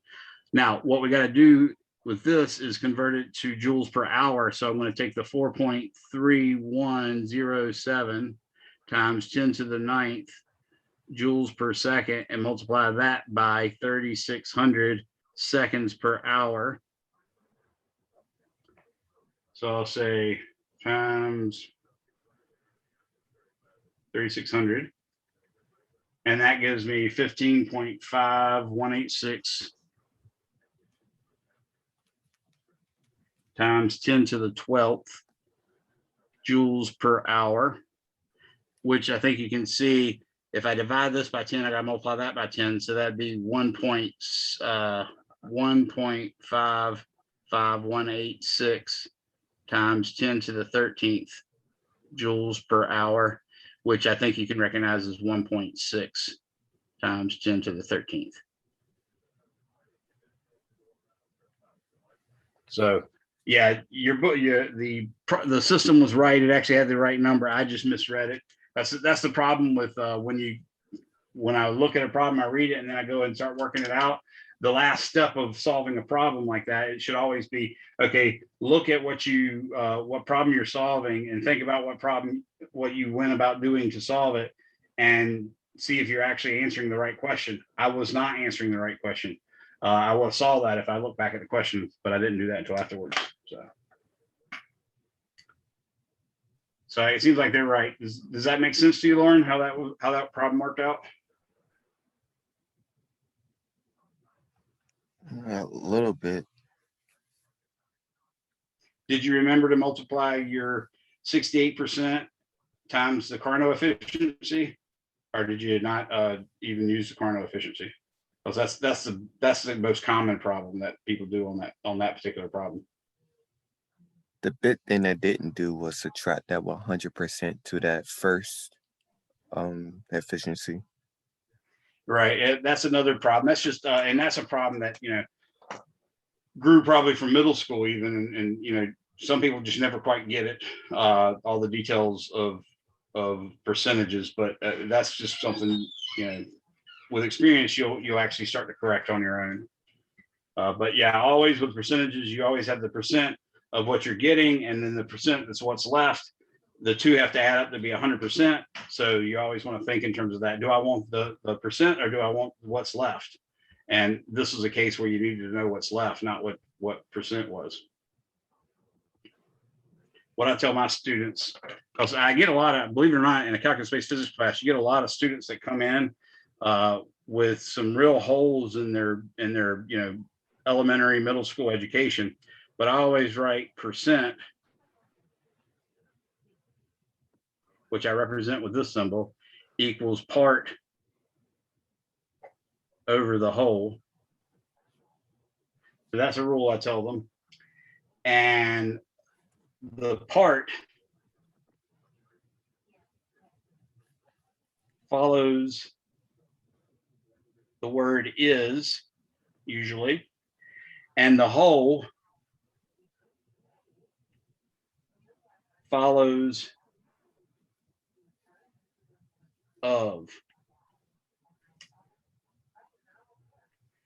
Now, what we got to do with this is convert it to joules per hour. So I'm going to take the 4.3107 times 10 to the 9th joules per second and multiply that by 3,600 seconds per hour. So I'll say times 3,600. And that gives me 15.5186 times 10 to the 12th joules per hour, which I think you can see if I divide this by 10, I got to multiply that by 10. So that'd be 1.55186 times 10 to the 13th joules per hour, which I think you can recognize as 1.6 times 10 to the 13th. So yeah, the system was right. It actually had the right number. I just misread it. That's the problem with when I look at a problem, I read it and then I go and start working it out. The last step of solving a problem like that, it should always be, okay, look at what problem you're solving and think about what you went about doing to solve it, and see if you're actually answering the right question. I was not answering the right question. I would have saw that if I look back at the question, but I didn't do that until afterwards. So it seems like they're right. Does that make sense to you, Lauren, how that problem worked out? A little bit. Did you remember to multiply your 68% times the Carnot efficiency, or did you not even use the Carnot efficiency? Because that's the most common problem that people do on that particular problem. The big thing I didn't do was subtract that 100% to that first efficiency. Right. That's another problem. That's just and that's a problem that grew probably from middle school even, and some people just never quite get it, all the details of percentages, but that's just something with experience you'll actually start to correct on your own. But yeah, always with percentages, you always have the percent of what you're getting, and then the percent that's what's left. The two have to add up to be 100%. So you always want to think in terms of that. Do I want the percent, or do I want what's left? And this is a case where you needed to know what's left, not what percent was. What I tell my students, because I get a lot of, believe it or not, in a calculus-based physics class, you get a lot of students that come in with some real holes in their elementary, middle school education. But I always write percent, which I represent with this symbol, equals part over the whole. So that's a rule I tell them. And the part follows the word is usually, and the whole follows of.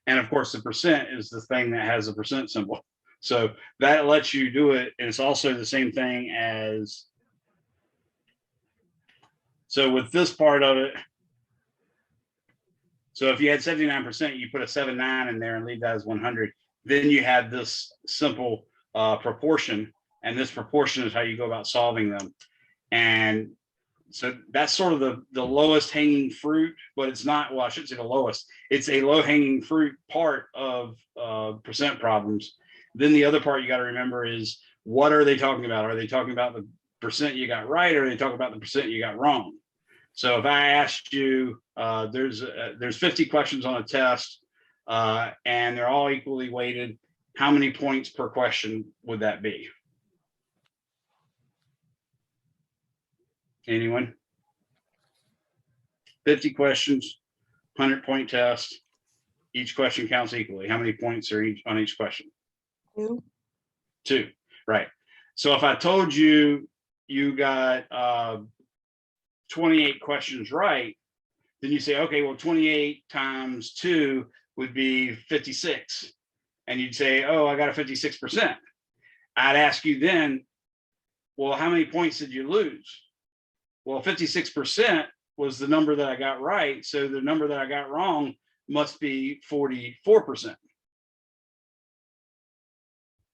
And of course, the percent is the thing that has a percent symbol. So that lets you do it. And it's also the same thing as, so with this part of it, so if you had 79%, you put a 79 in there and leave that as 100. Then you have this simple proportion, and this proportion is how you go about solving them. And so that's sort of the lowest hanging fruit, but it's not, well, I shouldn't say the lowest. It's a low hanging fruit part of percent problems. Then the other part you got to remember is, what are they talking about? Are they talking about the percent you got right, or are they talking about the percent you got wrong? So if I asked you, there's 50 questions on a test, and they're all equally weighted, how many points per question would that be? Anyone? 50 questions, 100-point test. Each question counts equally. How many points are on each question? 2. 2, right. So if I told you you got 28 questions right, then you say, okay, well, 28 times 2 would be 56. And you'd say, oh, I got a 56%. I'd ask you then, well, how many points did you lose? Well, 56% was the number that I got right. So the number that I got wrong must be 44%.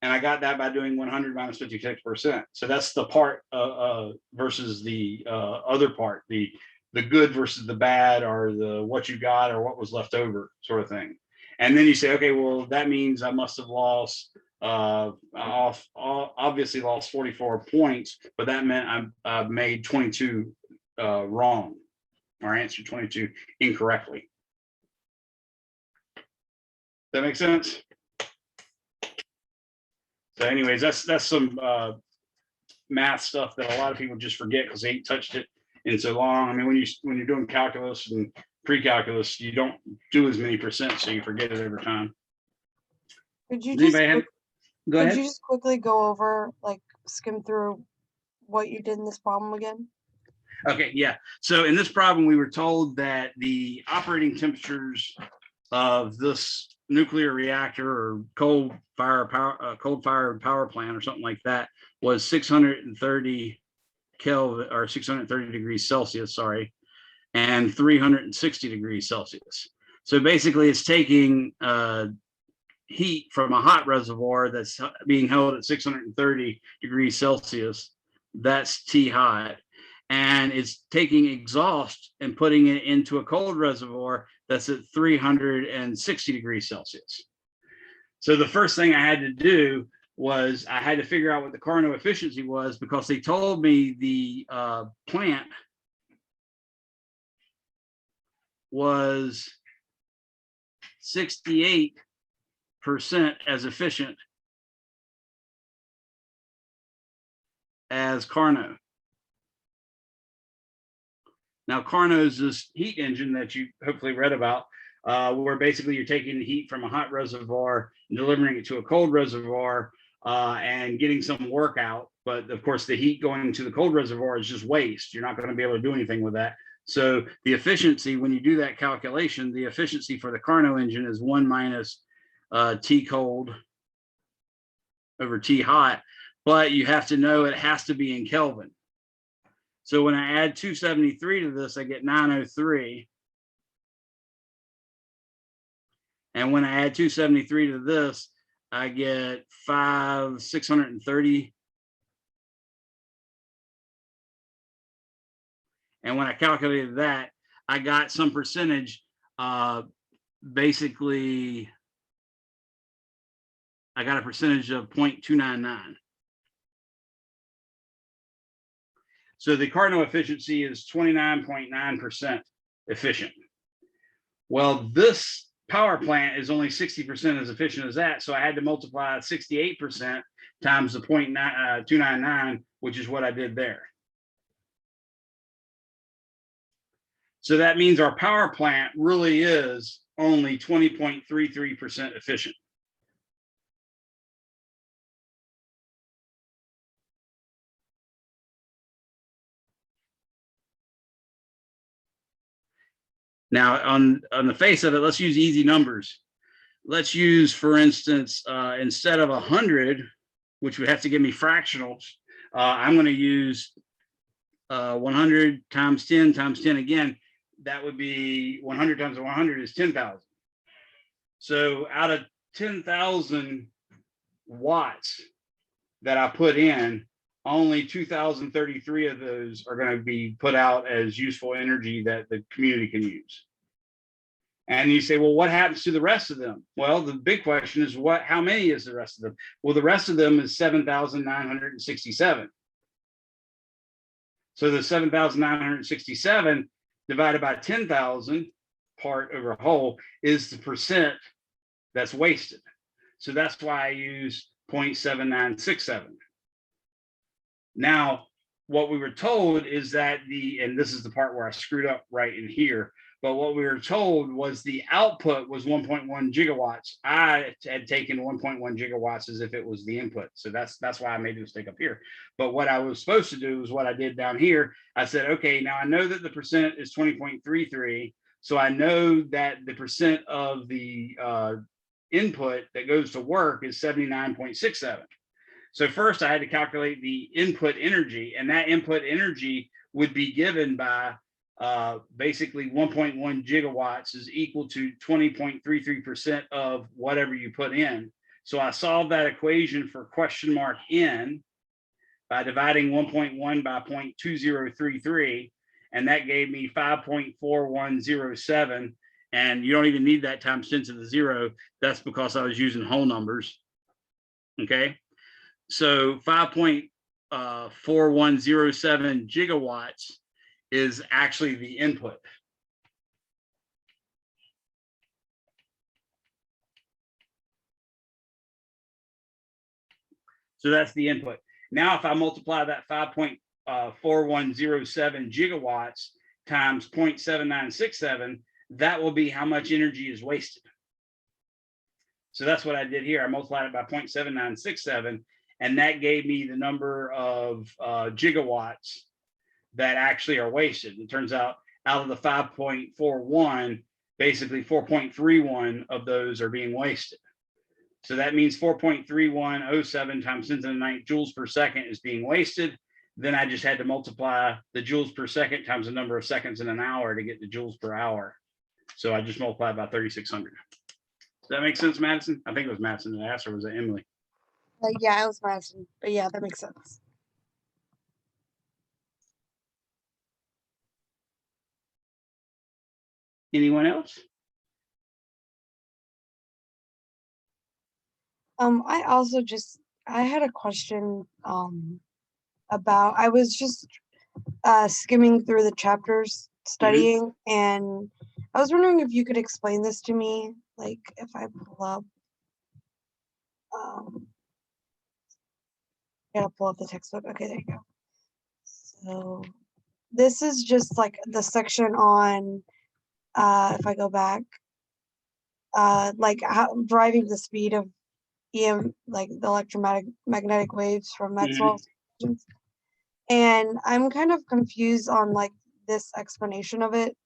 And I got that by doing 100 minus 56%. So that's the part versus the other part, the good versus the bad, or the what you got or what was left over sort of thing. And then you say, okay, well, that means I must have lost, obviously lost 44 points, but that meant I made 22 wrong, or answered 22 incorrectly. That makes sense? So anyways, that's some math stuff that a lot of people just forget because they ain't touched it in so long. I mean, when you're doing calculus and pre-calculus, you don't do as many percent, so you forget it every time. Could you Does just anybody go could ahead? you just quickly go over, like, skim through what you did in this problem again? Okay, yeah. So in this problem, we were told that the operating temperatures of this nuclear reactor or coal-fired power plant or something like that was 630 Kelvin, or 630 degrees Celsius, sorry, and 360 degrees Celsius. So basically, it's taking heat from a hot reservoir that's being held at 630 degrees Celsius. That's T hot. And it's taking exhaust and putting it into a cold reservoir that's at 360 degrees Celsius. So the first thing I had to do was I had to figure out what the Carnot efficiency was, because they told me the plant was 68% as efficient as Carnot. Now, Carnot is this heat engine that you hopefully read about, where basically you're taking the heat from a hot reservoir and delivering it to a cold reservoir and getting some work out. But of course, the heat going to the cold reservoir is just waste. You're not going to be able to do anything with that. So the efficiency, when you do that calculation, the efficiency for the Carnot engine is 1 minus T cold over T hot. But you have to know it has to be in Kelvin. So when I add 273 to this, I get 903. And when I add 273 to this, I get 630. And when I calculated that, I got some percentage. Basically, I got a percentage of 0.299. So the Carnot efficiency is 29.9% efficient. Well, this power plant is only 60% as efficient as that. So I had to multiply 68% times the 0.299, which is what I did there. So that means our power plant really is only 20.33% efficient. Now, on the face of it, let's use easy numbers. Let's use, for instance, instead of 100, which would have to give me fractionals, I'm going to use 100 times 10 times 10 again. That would be 100 times 100 is 10,000. So out of 10,000 watts that I put in, only 2,033 of those are going to be put out as useful energy that the community can use. And you say, well, what happens to the rest of them? Well, the big question is how many is the rest of them? Well, the rest of them is 7,967. So the 7,967 divided by 10,000 part over whole is the percent that's wasted. So that's why I use 0.7967. Now, what we were told is that and this is the part where I screwed up right in here, but what we were told was the output was 1.1 gigawatts. I had taken 1.1 gigawatts as if it was the input. So that's why I made the mistake up here. But what I was supposed to do is what I did down here. I said, okay, now I know that the percent is 20.33. So I know that the percent of the input that goes to work is 79.67. So first I had to calculate the input energy, and that input energy would be given by basically 1.1 gigawatts is equal to 20.33% of whatever you put in. So I solved that equation for question mark n by dividing 1.1 by 0.2033, and that gave me 5.4107. And you don't even need that times 10 to the 0. That's because I was using whole numbers. Okay. So 5.4107 gigawatts is actually the input. So that's the input. Now, if I multiply that 5.4107 gigawatts times 0.7967, that will be how much energy is wasted. So that's what I did here. I multiplied it by 0.7967, and that gave me the number of gigawatts that actually are wasted. It turns out of the 5.41, basically 4.31 of those are being wasted. So that means 4.3107 times 10 to the 9 joules per second is being wasted. Then I just had to multiply the joules per second times the number of seconds in an hour to get the joules per hour. So I just multiplied by 3,600. Does that make sense, Madison? I think it was Madison that asked, or was it Emily? Yeah, it was Madison, but yeah, that makes sense. Anyone else? I also I had a question about, I was just skimming through the chapters studying, and I was wondering if you could explain this to me, like if I pull up gotta pull up the textbook. Okay, there you go. So this is just like the section on if I go back, like how driving the speed of like the electromagnetic waves from Maxwell's equations. And I'm kind of confused on like this explanation of it.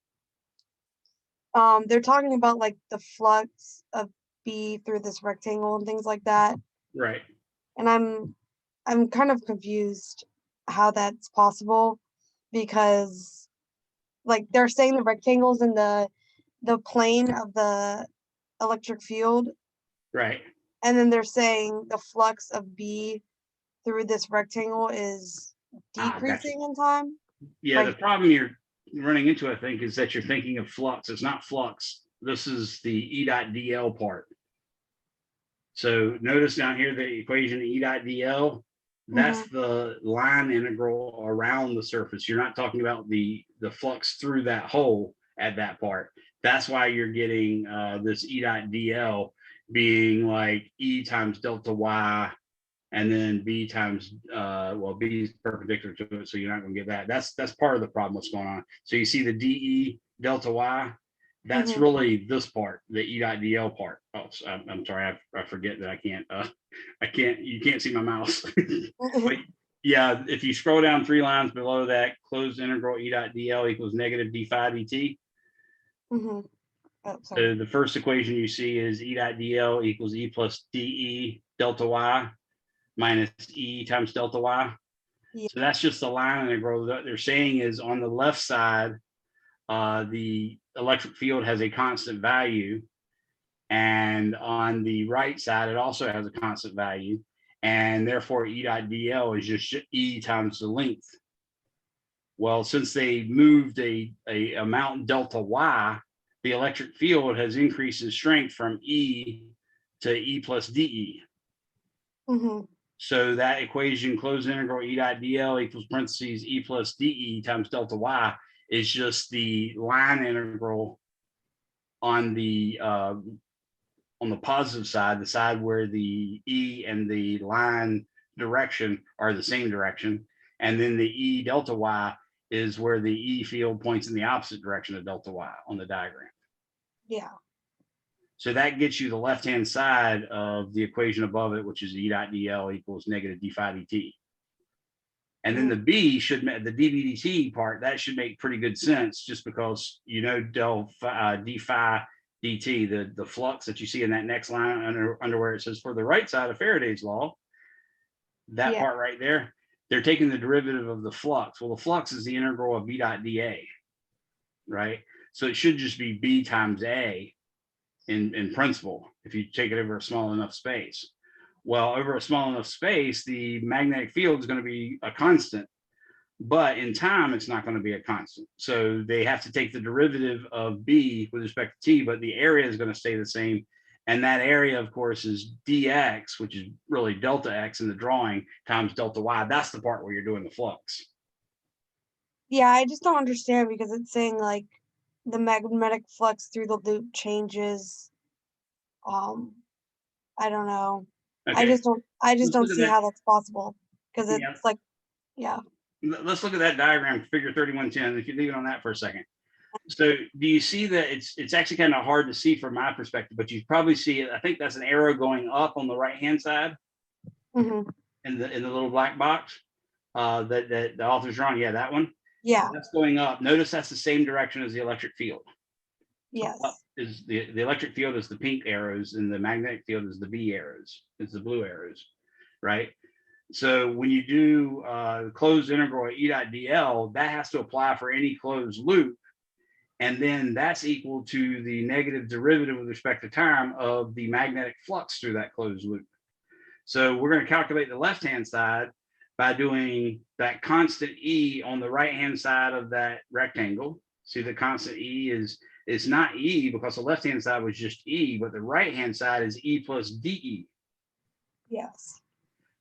They're talking about like the flux of B through this rectangle and things like that. Right. And I'm kind of confused how that's possible, because like they're saying the rectangles in the plane of the electric field, Right. and then they're saying the flux of B through this rectangle is decreasing in time. Yeah, Like, the problem you're running into, I think, is that you're thinking of flux. It's not flux. This is the E dot dl part. So notice down here the equation E dot dl, that's the line integral around the surface. You're not talking about the flux through that hole at that part. That's why you're getting this E dot dl being like E times delta y, and then B times, well, B is perpendicular to it, so you're not going to get that. That's part of the problem what's going on. So you see the dE delta y, that's really this part, the E dot dl part. Oh, I'm sorry, I forget that I can't, you can't see my mouse. But yeah, if you scroll down 3 lines below that, closed integral E dot dl equals negative d phi dt. oh, So the first equation you see is E dot dl equals E plus dE delta y minus E times delta y. Yeah. So that's just the line integral. What they're saying is on the left side, the electric field has a constant value, and on the right side, it also has a constant value, and therefore E dot dl is just E times the length. Well, since they moved a amount delta y, the electric field has increased in strength from E to E plus dE. So that equation, closed integral E dot dl equals parentheses E plus dE times delta y, is just the line integral on the positive side, the side where the E and the line direction are the same direction. And then the E delta Y is where the E field points in the opposite direction of delta Y on the diagram. Yeah. So that gets you the left-hand side of the equation above it, which is E dot dl equals negative d phi dt. And then the B should, the dVdt part, that should make pretty good sense, just because you know del d phi dt, the flux that you see in that next line under where it says for the right side of Faraday's law, that Yeah. part right there, they're taking the derivative of the flux. Well, the flux is the integral of B dot dA, right? So it should just be B times A in principle, if you take it over a small enough space. Well, over a small enough space, the magnetic field is going to be a constant, but in time, it's not going to be a constant. So they have to take the derivative of B with respect to T, but the area is going to stay the same. And that area, of course, is dx, which is really delta x in the drawing, times delta y. That's the part where you're doing the flux. Yeah, I just don't understand because it's saying like the magnetic flux through the loop changes. I don't know. I Okay, just don't Let's look at see that. how that's possible because it's Yeah. like, yeah. Let's look at that diagram, figure 3110, if you leave it on that for a second. So do you see that it's actually kind of hard to see from my perspective, but you probably see it. I think that's an arrow going up on the right-hand side Hmm. in the little black box that the author's drawing. Yeah, that one. Yeah. That's going up. Notice that's the same direction as the electric field. Yes. Up is the electric field is the pink arrows and the magnetic field is the B arrows. It's the blue arrows, right? So when you do closed integral E dot dl, that has to apply for any closed loop. And then that's equal to the negative derivative with respect to time of the magnetic flux through that closed loop. So we're going to calculate the left-hand side by doing that constant E on the right-hand side of that rectangle. See, the constant E it's not E because the left-hand side was just E, but the right-hand side is E plus DE. Yes.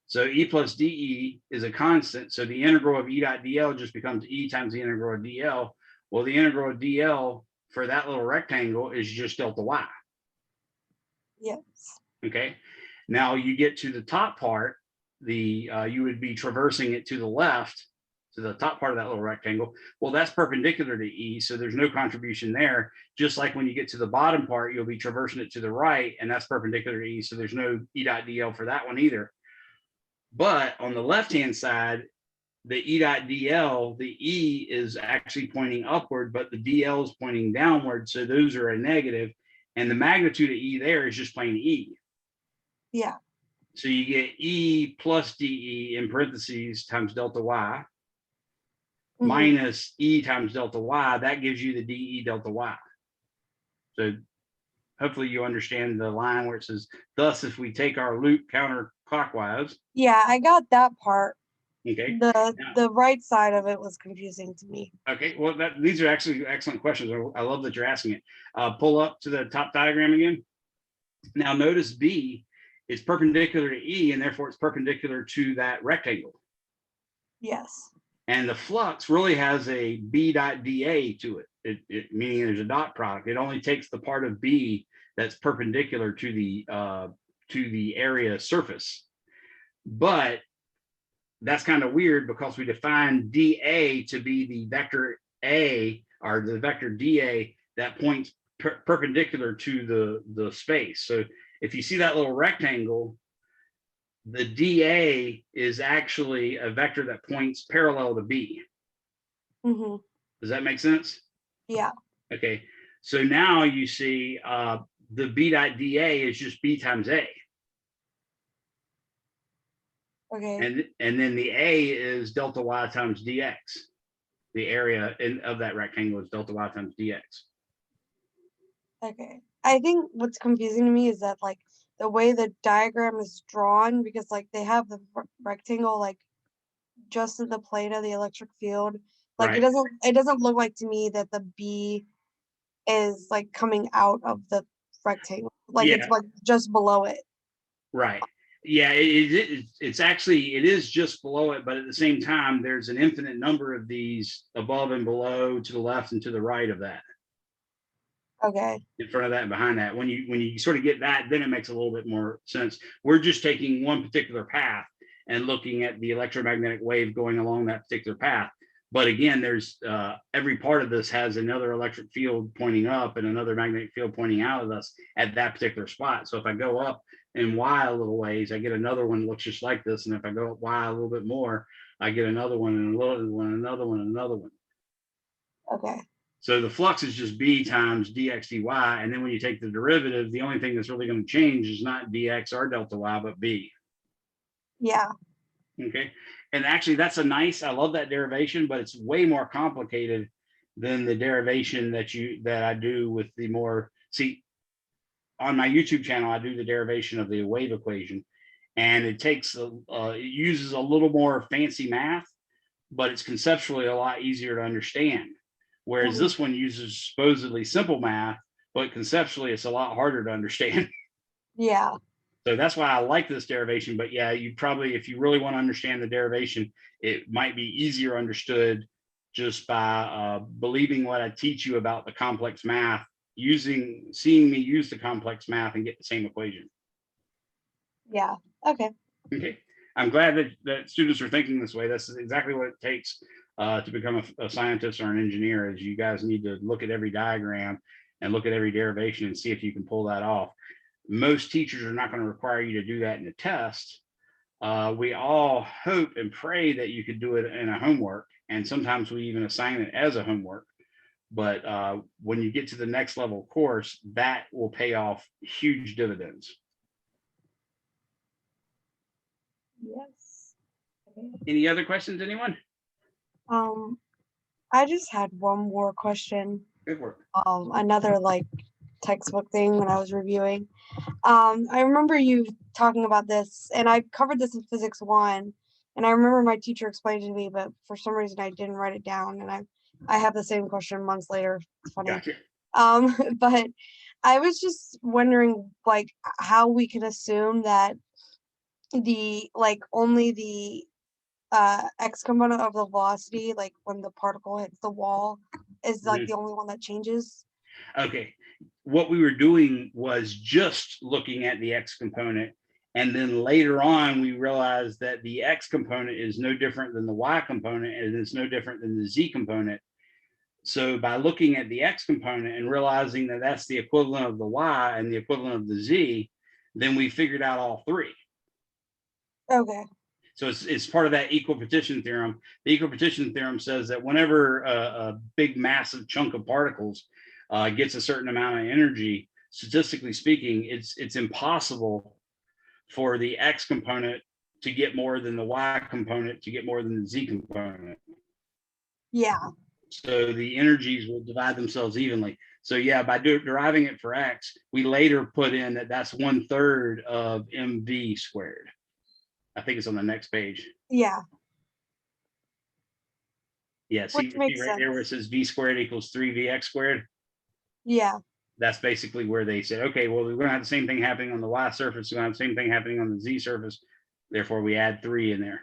So E plus DE is a constant. So the integral of E dot dl just becomes E times the integral of dl. Well, the integral of dl for that little rectangle is just delta y. Yes. Okay. Now you get to the top part, you would be traversing it to the left, to the top part of that little rectangle. Well, that's perpendicular to E, so there's no contribution there. Just like when you get to the bottom part, you'll be traversing it to the right, and that's perpendicular to E, so there's no E dot dl for that one either. But on the left-hand side, the E dot dl, the E is actually pointing upward, but the dl is pointing downward, so those are a negative, and the magnitude of E there is just plain E. Yeah. So you get E plus DE in parentheses times delta Y Mhm. minus E times delta Y. That gives you the DE delta Y. So hopefully you understand the line where it says, thus, if we take our loop counterclockwise. Yeah, I got that part. Okay. The right side of it was confusing to me. Okay. Well, these are actually excellent questions. I love that you're asking it. Pull up to the top diagram again. Now notice B is perpendicular to E, and therefore it's perpendicular to that rectangle. Yes. And the flux really has a B dot dA to it. Meaning there's a dot product. It only takes the part of B that's perpendicular to the area surface. But that's kind of weird because we define dA to be the vector A, or the vector dA that points perpendicular to the space. So if you see that little rectangle, the dA is actually a vector that points parallel to B. Mm-hmm. Does that make sense? Yeah. Okay. So now you see the B dot dA is just B times A. Okay. And then the A is delta Y times dx. The area of that rectangle is delta Y times dx. Okay. I think what's confusing to me is that like the way the diagram is drawn, because like they have the rectangle like just in the plane of the electric field. Like Right. it doesn't look like to me that the B is like coming out of the rectangle. Like it's Yeah. like just below it. Right. Yeah, it's actually, it is just below it, but at the same time, there's an infinite number of these above and below, to the left and to the right of that, Okay. in front of that and behind that. When you sort of get that, then it makes a little bit more sense. We're just taking one particular path, and looking at the electromagnetic wave going along that particular path. But again, there's every part of this has another electric field pointing up and another magnetic field pointing out of us at that particular spot. So if I go up in Y a little ways, I get another one that looks just like this. And if I go up Y a little bit more, I get another one and another one, another one, another one. Okay. So the flux is just B times dx dy. And then when you take the derivative, the only thing that's really going to change is not dx or delta y, but B. Yeah. Okay. And actually that's I love that derivation, but it's way more complicated than the derivation that I do with the more, see, on my YouTube channel, I do the derivation of the wave equation, and it uses a little more fancy math, but it's conceptually a lot easier to understand. Whereas this one uses supposedly simple math, but conceptually it's a lot harder to understand. Yeah. So that's why I like this derivation. But yeah, you probably, if you really want to understand the derivation, it might be easier understood just by believing what I teach you about the complex math, seeing me use the complex math and get the same equation. Yeah. Okay. Okay. I'm glad that students are thinking this way. That's exactly what it takes to become a scientist or an engineer, is you guys need to look at every diagram and look at every derivation and see if you can pull that off. Most teachers are not going to require you to do that in a test. We all hope and pray that you could do it in a homework, and sometimes we even assign it as a homework. But when you get to the next level course, that will pay off huge dividends. Yes. Okay. Any other questions, anyone? I just had one more question. Good work. Another like textbook thing when I was reviewing. I remember you talking about this, and I covered this in Physics 1, and I remember my teacher explained it to me, but for some reason I didn't write it down, and I have the same question months later. It's funny. Gotcha. But I was just wondering, like, how we can assume that only the x component of the velocity, like when the particle hits the wall, is like the only one that changes. Okay. What we were doing was just looking at the x component, and then later on we realized that the x component is no different than the y component, and it's no different than the z component. So by looking at the x component and realizing that that's the equivalent of the y and the equivalent of the z, then we figured out all three. Okay. So it's part of that equipotential theorem. The equipotential theorem says that whenever a big massive chunk of particles gets a certain amount of energy, statistically speaking, it's impossible for the x component to get more than the y component to get more than the z component. Yeah. So the energies will divide themselves evenly. So yeah, by deriving it for x, we later put in that that's 1/3 of mv squared. I think it's on the next page. Yeah. Yeah, see makes right there where it sense. says v squared equals 3vx squared. Yeah. That's basically where they said, okay, well, we're gonna have the same thing happening on the y surface, we're gonna have the same thing happening on the z surface. Therefore, we add 3 in there.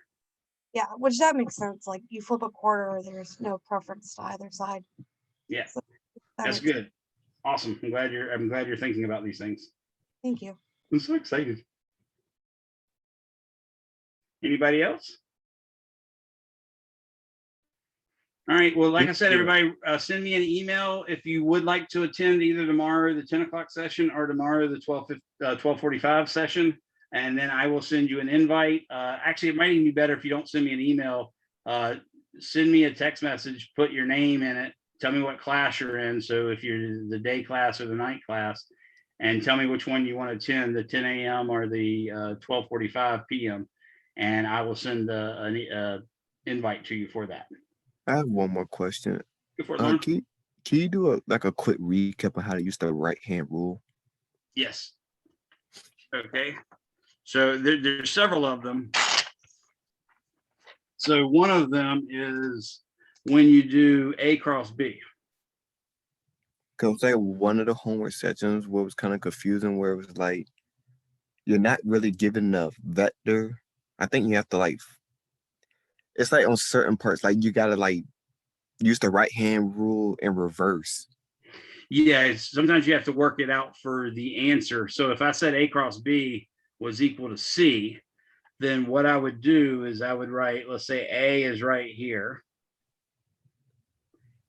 Yeah, which that makes sense. Like you flip a quarter, there's no preference to either side. Yeah, So that's makes good. Awesome. I'm glad you're thinking about these things. Thank you. I'm so excited. Anybody else? All right. Well, like I said, everybody, send me an email if you would like to attend either tomorrow the 10 o'clock session or tomorrow the 12:45 session, and then I will send you an invite. Actually, it might even be better if you don't send me an email. Send me a text message, put your name in it, tell me what class you're in. So if you're the day class or the night class, and tell me which one you want to attend, the 10 a.m. or the 12:45 p.m. And I will send an invite to you for that. I have one more question. Go for it, Lauren. Can you do a quick recap of how to use the right-hand rule? Yes. Okay. So there's several of them. So one of them is when you do A cross B. Because like one of the homework sections where it was kind of confusing, where it was like, you're not really given a vector. I think you have to like, it's like on certain parts, like you gotta like use the right-hand rule in reverse. Yeah, sometimes you have to work it out for the answer. So if I said A cross B was equal to C, then what I would do is I would write, let's say A is right here.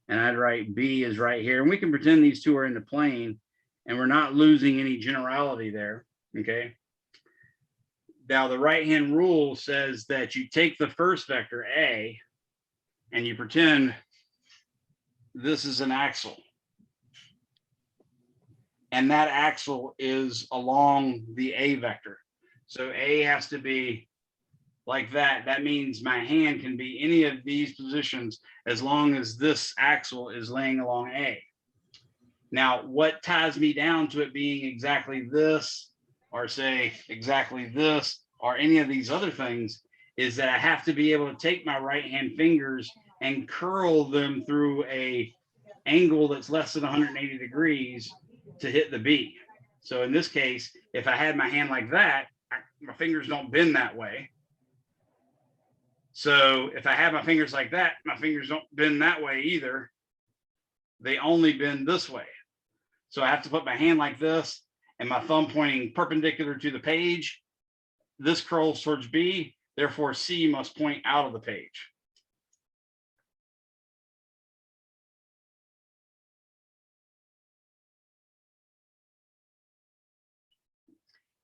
And I'd write B is right here. And we can pretend these two are in the plane and we're not losing any generality there, okay? Now the right-hand rule says that you take the first vector A and you pretend this is an axle. And that axle is along the A vector. So A has to be like that. That means my hand can be any of these positions as long as this axle is laying along A. Now, what ties me down to it being exactly this, or say exactly this, or any of these other things, is that I have to be able to take my right hand fingers and curl them through a angle that's less than 180 degrees to hit the B. So in this case, if I had my hand like that, my fingers don't bend that way. So if I have my fingers like that, my fingers don't bend that way either. They only bend this way. So I have to put my hand like this and my thumb pointing perpendicular to the page. This curls towards B, therefore C must point out of the page.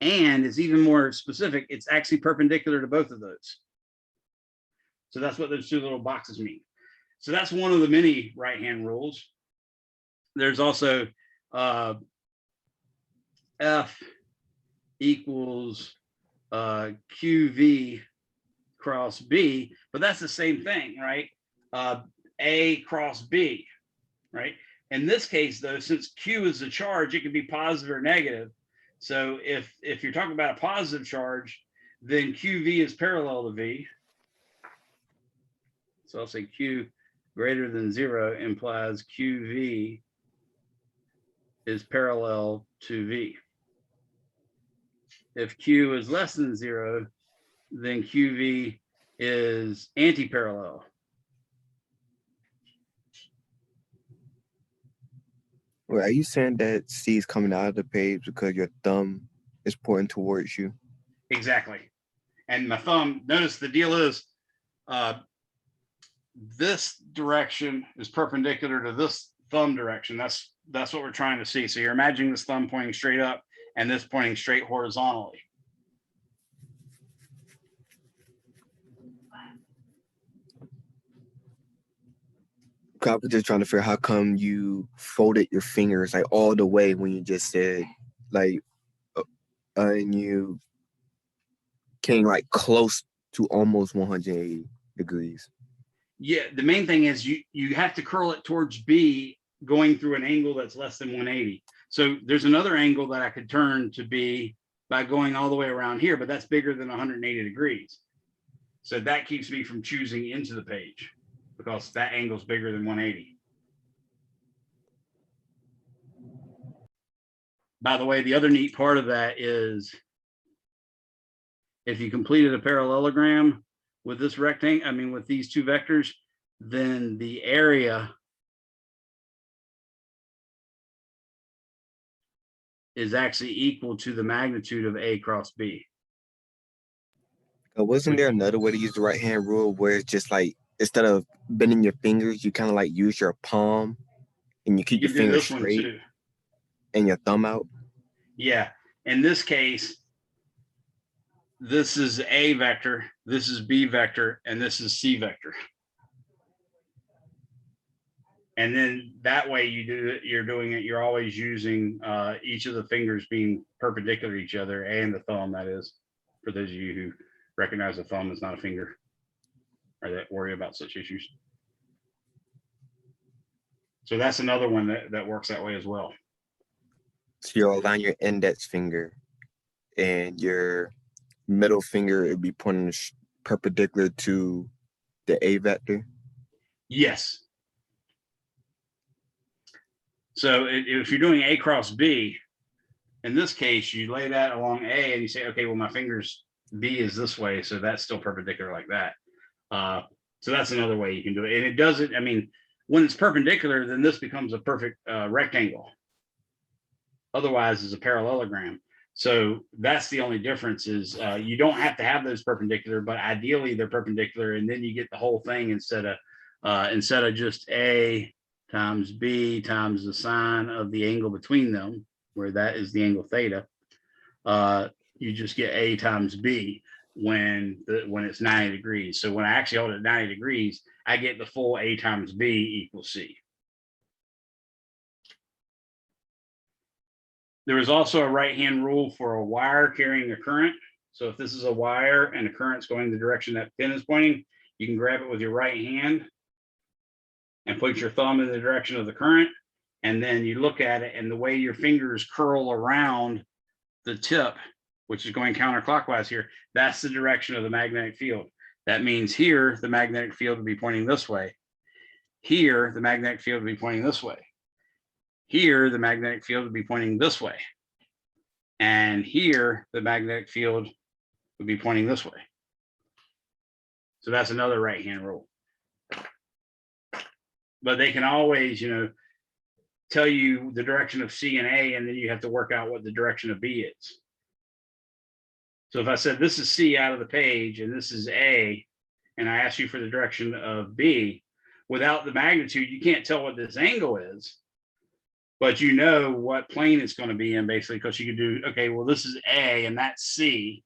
And it's even more specific, it's actually perpendicular to both of those. So that's what those two little boxes mean. So that's one of the many right-hand rules. There's also F equals QV cross B, but that's the same thing, right? A cross B, right? In this case, though, since Q is the charge, it can be positive or negative. So if you're talking about a positive charge, then QV is parallel to V. So I'll say Q greater than 0 implies QV is parallel to V. If Q is less than 0, then QV is anti-parallel. Well, are you saying that C is coming out of the page because your thumb is pointing towards you? Exactly. And my thumb, notice the deal is this direction is perpendicular to this thumb direction. That's what we're trying to see. So you're imagining this thumb pointing straight up and this pointing straight horizontally. I was just trying to figure out how come you folded your fingers like all the way when you just said like, and you came like close to almost 180 degrees. Yeah, the main thing is you have to curl it towards B going through an angle that's less than 180. So there's another angle that I could turn to B by going all the way around here, but that's bigger than 180 degrees. So that keeps me from choosing into the page because that angle is bigger than 180. By the way, the other neat part of that is if you completed a parallelogram with this rectangle, I mean, with these two vectors, then the area is actually equal to the magnitude of A cross B. Wasn't there another way to use the right hand rule where it's just like instead of bending your fingers, you kind of like use your palm and you keep You your can do fingers this one straight too. and your thumb out? Yeah, in this case, this is A vector, this is B vector, and this is C vector. And then that way you do it, you're always using each of the fingers being perpendicular to each other, and the thumb, that is, for those of you who recognize the thumb is not a finger or that worry about such issues. So that's another one that works that way as well. So you'll align your index finger and your middle finger, it'd be pointing perpendicular to the A vector? Yes. So if you're doing A cross B, in this case, you lay that along A and you say, okay, well, my fingers B is this way, so that's still perpendicular like that. So that's another way you can do it. And it doesn't, I mean, when it's perpendicular, then this becomes a perfect rectangle. Otherwise, it's a parallelogram. So that's the only difference is you don't have to have those perpendicular, but ideally they're perpendicular, and then you get the whole thing instead of just A times B times the sine of the angle between them, where that is the angle theta. You just get A times B when it's 90 degrees. So when I actually hold it 90 degrees, I get the full A times B equals C. There is also a right-hand rule for a wire carrying a current. So if this is a wire and the current's going the direction that pin is pointing, you can grab it with your right hand and put your thumb in the direction of the current. And then you look at it, and the way your fingers curl around the tip, which is going counterclockwise here, that's the direction of the magnetic field. That means here, the magnetic field would be pointing this way. Here, the magnetic field would be pointing this way. Here, the magnetic field would be pointing this way. And here, the magnetic field would be pointing this way. So that's another right-hand rule. But they can always, tell you the direction of C and A, and then you have to work out what the direction of B is. So if I said this is C out of the page and this is A, and I ask you for the direction of B, without the magnitude, you can't tell what this angle is, but you know what plane it's going to be in basically, because you can do, okay, well, this is A and that's C.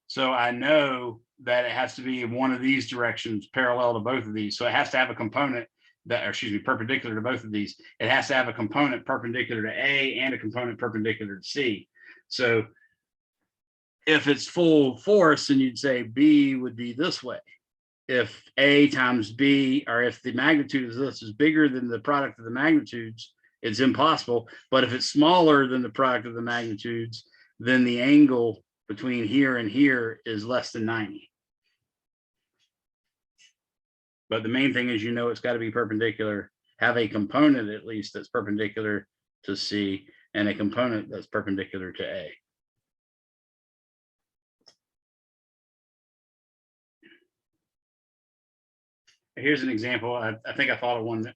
So I know that it has to be in one of these directions parallel to both of these. So it has to have a component that, or excuse me, perpendicular to both of these. It has to have a component perpendicular to A and a component perpendicular to C. So if it's full force, then you'd say B would be this way. If A times B, or if the magnitude of this is bigger than the product of the magnitudes, it's impossible. But if it's smaller than the product of the magnitudes, then the angle between here and here is less than 90. But the main thing is, it's got to be perpendicular, have a component at least that's perpendicular to C and a component that's perpendicular to A. Here's an example. I think I thought of one.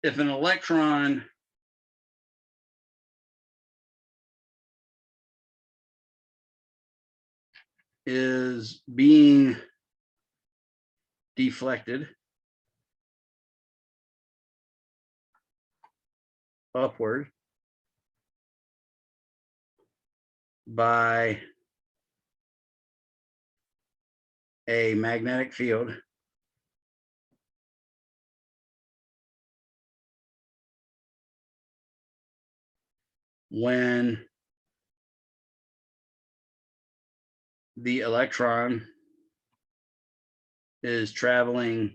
If an electron is being deflected upward by a magnetic field, when the electron is traveling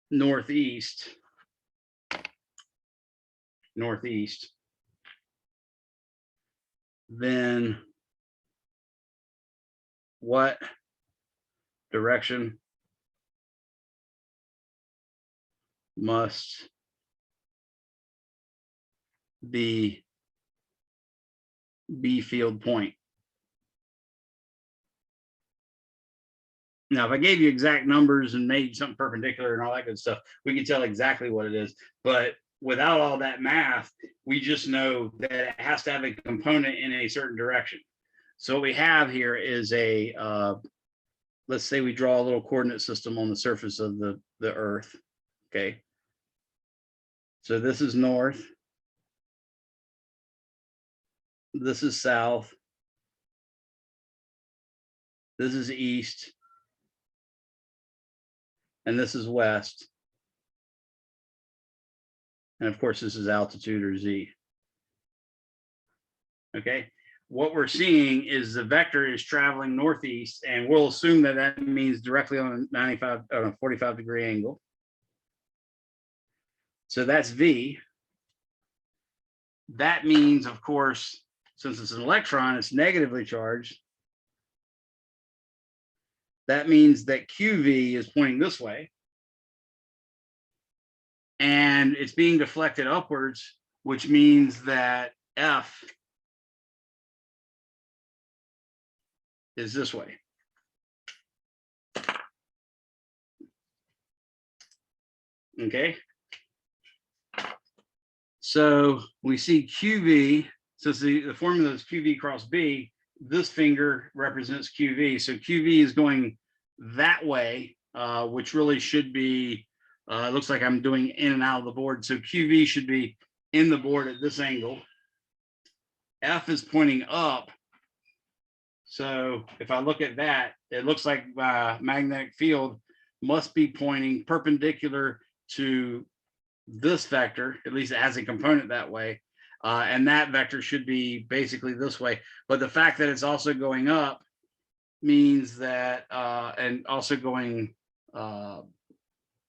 northeast, then what direction must the B field point? Now, if I gave you exact numbers and made something perpendicular and all that good stuff, we can tell exactly what it is. But without all that math, we just know that it has to have a component in a certain direction. So what we have here is let's say we draw a little coordinate system on the surface of the Earth. Okay. So this is north. This is south. This is east. And this is west. And of course, this is altitude, or Z. Okay. What we're seeing is the vector is traveling northeast, and we'll assume that that means directly on a 45 degree angle. So that's V. That means, of course, since it's an electron, it's negatively charged. That means that QV is pointing this way. And it's being deflected upwards, which means that F is this way. Okay. So we see QV. So the formula is QV cross B. This finger represents QV. So QV is going that way, which really should be, it looks like I'm doing in and out of the board. So QV should be in the board at this angle. F is pointing up. So if I look at that, it looks like my magnetic field must be pointing perpendicular to this vector, at least as a component that way. And that vector should be basically this way. But the fact that it's also going up means that, and also going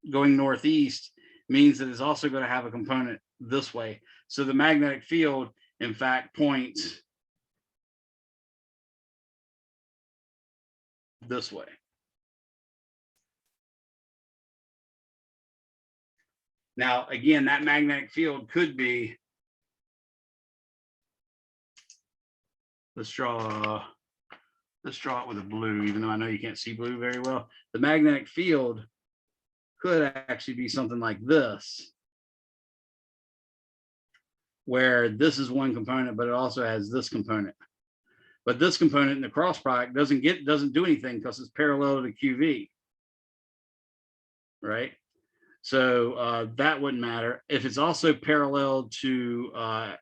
northeast means that it's also going to have a component this way. So the magnetic field, in fact, points this way. Now, again, that magnetic field could be, let's draw it with a blue, even though I know you can't see blue very well. The magnetic field could actually be something like this, where this is one component, but it also has this component. But this component in the cross product doesn't do anything because it's parallel to QV, right? So that wouldn't matter. If it's also parallel to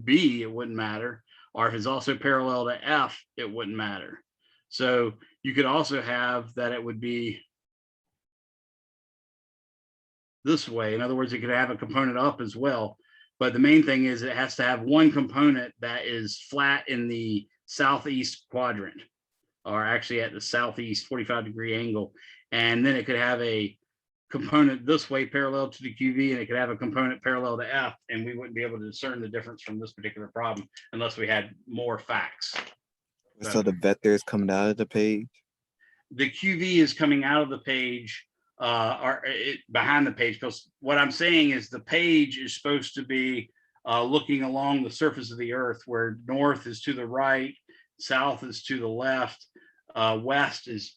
B, it wouldn't matter. Or if it's also parallel to F, it wouldn't matter. So you could also have that it would be this way. In other words, it could have a component up as well. But the main thing is it has to have one component that is flat in the southeast quadrant, or actually at the southeast 45-degree angle. And then it could have a component this way parallel to the QV, and it could have a component parallel to F, and we wouldn't be able to discern the difference from this particular problem unless we had more facts. So the vector is coming out of the page? The QV is coming out of the page, behind the page, because what I'm saying is the page is supposed to be looking along the surface of the earth, where north is to the right, south is to the left, west is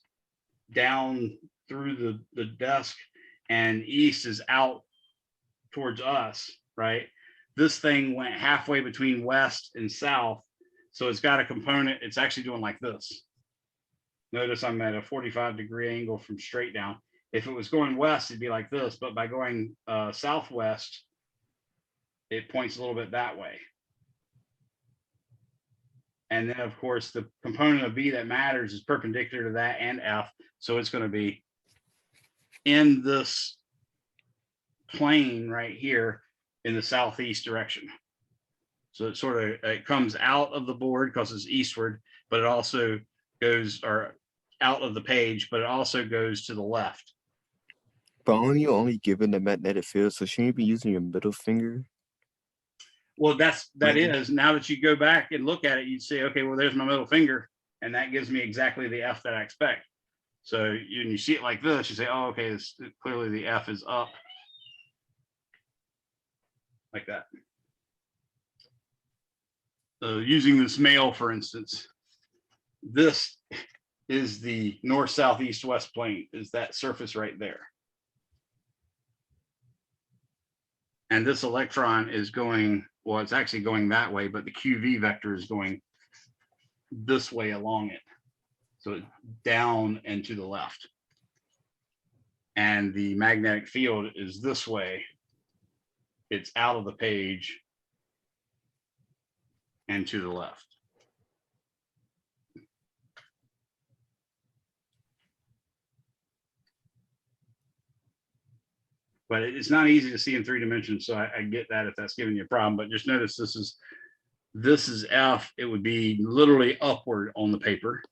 down through the desk, and east is out towards us, right? This thing went halfway between west and south. So it's got a component, it's actually doing like this. Notice I'm at a 45-degree angle from straight down. If it was going west, it'd be like this, but by going southwest, it points a little bit that way. And then of course, the component of B that matters is perpendicular to that and F. So it's going to be in this plane right here in the southeast direction. So it sort of, it comes out of the board because it's eastward, but it also goes, or out of the page, but it also goes to the left. But aren't you only given the magnetic field, so shouldn't you be using your middle finger? Well, that is, now that you go back and look at it, you'd say, okay, well, there's my middle finger, and that gives me exactly the F that I expect. So you see it like this, you say, oh, okay, clearly the F is up. Like that. So using this male, for instance, this is the north, south, east, west plane, is that surface right there. And this electron is going, well, it's actually going that way, but the QV vector is going this way along it. So it's down and to the left. And the magnetic field is this way. It's out of the page and to the left. But it's not easy to see in 3 dimensions, so I get that if that's giving you a problem. But just notice this is F. It would be literally upward on the paper.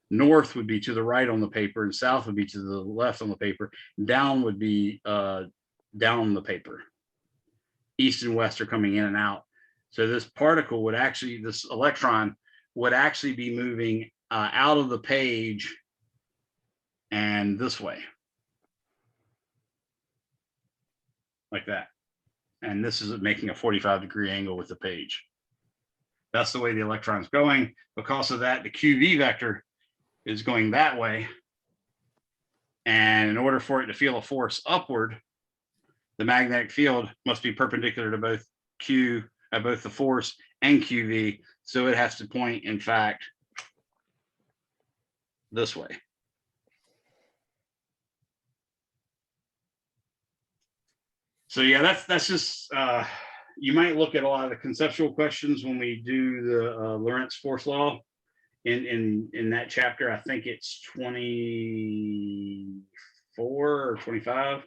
North would be to the right on the paper, and south would be to the left on the paper. Down would be down on the paper. East and west are coming in and out. So this particle would actually, this electron would actually be moving out of the page and this way. Like that. And this is making a 45-degree angle with the page. That's the way the electron's going. Because of that, the QV vector is going that way. And in order for it to feel a force upward, the magnetic field must be perpendicular to both both the force and QV. So it has to point, in fact, this way. So yeah, that's just, you might look at a lot of the conceptual questions when we do the Lorentz force law in that chapter. I think it's 24 or 25.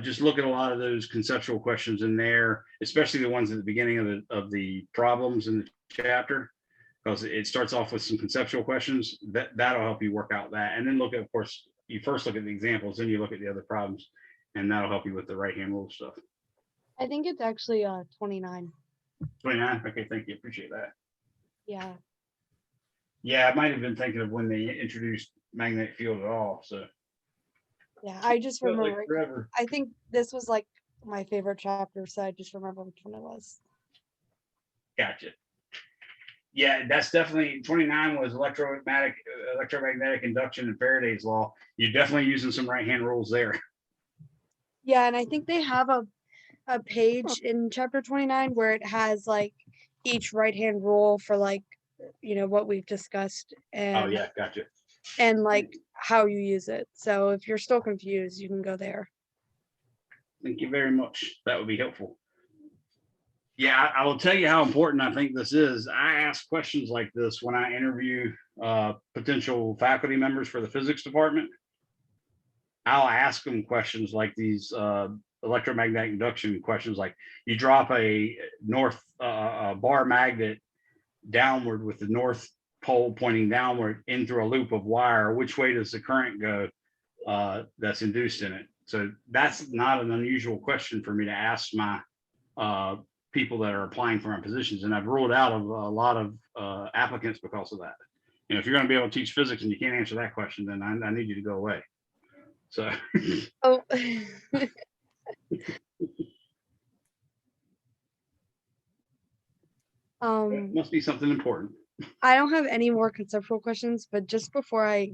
Just look at a lot of those conceptual questions in there, especially the ones at the beginning of the problems in the chapter, because it starts off with some conceptual questions that'll help you work out that. And then look at, of course, you first look at the examples, then you look at the other problems, and that'll help you with the right hand rule stuff. I think it's actually 29. 29. Okay, thank you. Appreciate that. Yeah. Yeah, I might have been thinking of when they introduced magnetic field at all. So Yeah, I just felt like remember. forever. I think this was like my favorite chapter, so I just remember which one it was. Gotcha. Yeah, that's definitely 29 was electromagnetic induction and Faraday's law. You're definitely using some right hand rules there. Yeah, and I think they have a page in chapter 29 where it has like each right hand rule for like, you know, what we've discussed and Oh yeah, gotcha. and like how you use it. So if you're still confused, you can go there. Thank you very much. That would be helpful. Yeah, I will tell you how important I think this is. I ask questions like this when I interview potential faculty members for the physics department. I'll ask them questions like these electromagnetic induction questions, like you drop a bar magnet downward with the north pole pointing downward in through a loop of wire. Which way does the current go that's induced in it? So that's not an unusual question for me to ask my people that are applying for my positions, and I've ruled out of a lot of applicants because of that. You know, if you're going to be able to teach physics and you can't answer that question, then I need you to go away. So. Oh. Must be something important. I don't have any more conceptual questions, but just before I,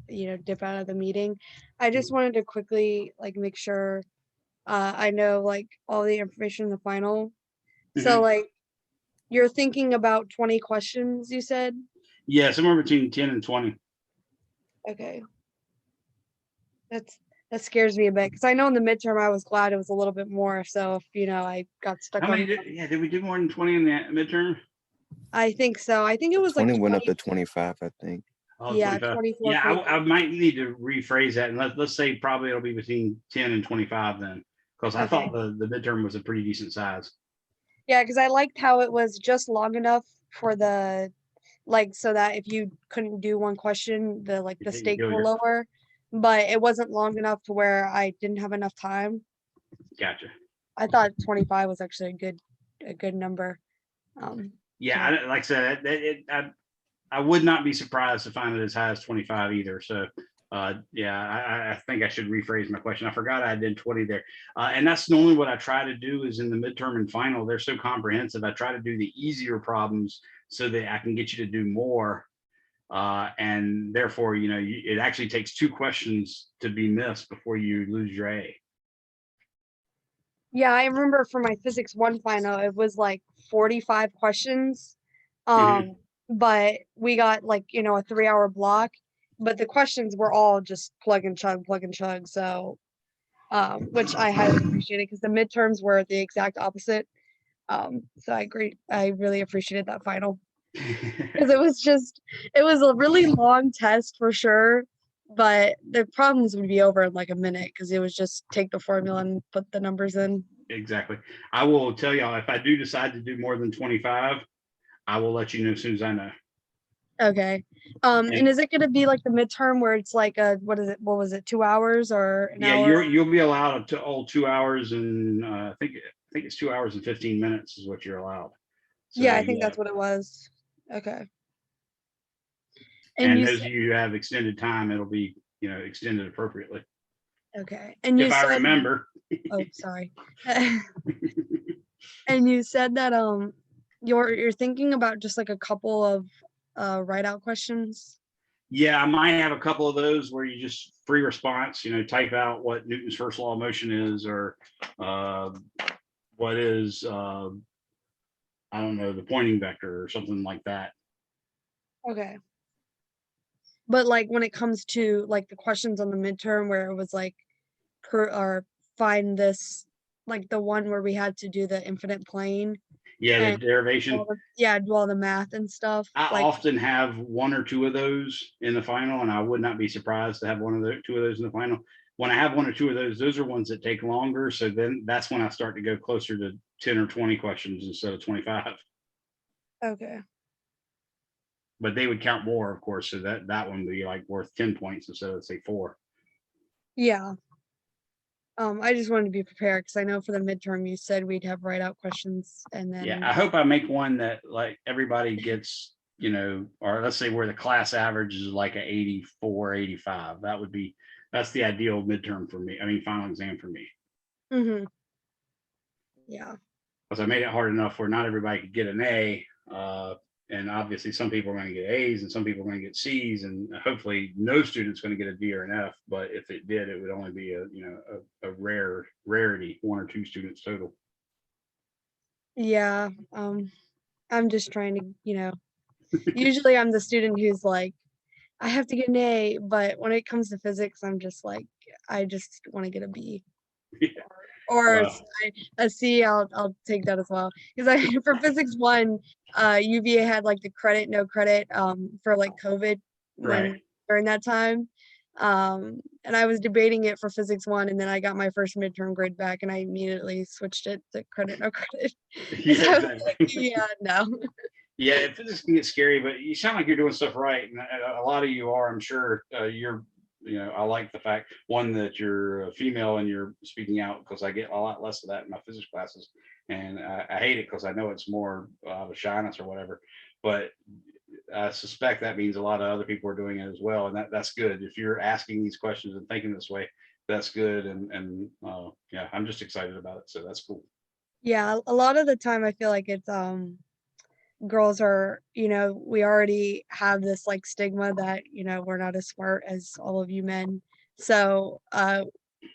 you know, dip out of the meeting, I just wanted to quickly like make sure I know like all the information in the final. So like you're thinking about 20 questions, you said? Yeah, somewhere between 10 and 20. Okay. That scares me a bit because I know in the midterm I was glad it was a little bit more. So if you know I got stuck How on many did we do more than 20 in the midterm? I think so. I think it was 20 like went up to 25, I think. Oh, yeah, 25. 24. Yeah, I might need to rephrase that, and let's say probably it'll be between 10 and 25 then, because I thought the midterm was a pretty decent size. Yeah, because I liked how it was just long enough for the like so that if you couldn't do one question, the stakes were lower, but it wasn't long enough to where I didn't have enough time. Gotcha. I thought 25 was actually a good number. Yeah, so. like I said, I would not be surprised to find it as high as 25 either. So yeah, I think I should rephrase my question. I forgot I did 20 there. And that's normally what I try to do is in the midterm and final, they're so comprehensive. I try to do the easier problems so that I can get you to do more. And therefore, you know, it actually takes 2 questions to be missed before you lose your A. Yeah, I remember for my physics 1 final, it was like 45 questions. But we got like, you know, a 3-hour block, but the questions were all just plug and chug. So, which I highly appreciated because the midterms were the exact opposite. So I really appreciated that final because it was a really long test for sure, but the problems would be over in like a minute because it was just take the formula and put the numbers in. Exactly. I will tell y'all if I do decide to do more than 25, I will let you know as soon as I know. Okay. And is it going to be like the midterm where it's like what was it 2 hours or an hour? You'll be allowed up to all 2 hours and I think it's 2 hours and 15 minutes is what you're allowed. So, yeah, I think that's what it was. Okay. And those of you who have extended time, it'll be, you know, extended appropriately. Okay. And if I remember. Oh, sorry. And you said that you're thinking about just like a couple of write out questions. Yeah, I might have a couple of those where you just free response, type out what Newton's first law of motion is, or what is, I don't know, the Poynting vector or something like that. Okay. But like when it comes to like the questions on the midterm where it was like or find this, like the one where we had to do the infinite plane Yeah, the and derivation. do all the math and stuff. I Like, often have one or two of those in the final, and I would not be surprised to have two of those in the final. When I have one or two of those are ones that take longer. So then that's when I start to go closer to 10 or 20 questions instead of 25. okay. But they would count more, of course. So that one would be like worth 10 points instead of say 4. Yeah. I just wanted to be prepared because I know for the midterm you said we'd have write out questions and then Yeah, I hope I make one that like everybody gets, or let's say where the class average is like a 84, 85. That's the ideal midterm for me. I mean, final exam for me. Mm-hmm. Yeah. Because I made it hard enough where not everybody could get an A. And obviously some people are going to get A's and some people are going to get C's, and hopefully no student's going to get a D or an F. But if it did, it would only be a rarity, 1 or 2 students total. Yeah. I'm just trying to, usually I'm the student who's like, I have to get an A, but when it comes to physics, I'm just like, I just want to get a B. Yeah. Or Wow. a C, I'll take that as well. Because for physics 1, UVA had like the credit, no credit for like COVID Right. during that time. And I was debating it for physics 1, and then I got my first midterm grade back and I immediately switched it to credit, no credit. Yeah, So, exactly. yeah, no. Yeah, physics can get scary, but you sound like you're doing stuff right, and a lot of you are. I'm sure I like the fact, one, that you're a female and you're speaking out, because I get a lot less of that in my physics classes, and I hate it because I know it's more of a shyness or whatever. But I suspect that means a lot of other people are doing it as well, and that's good. If you're asking these questions and thinking this way, that's good, and yeah, I'm just excited about it. So that's cool. Yeah, a lot of the time I feel like it's girls are, we already have this like stigma that, we're not as smart as all of you men. So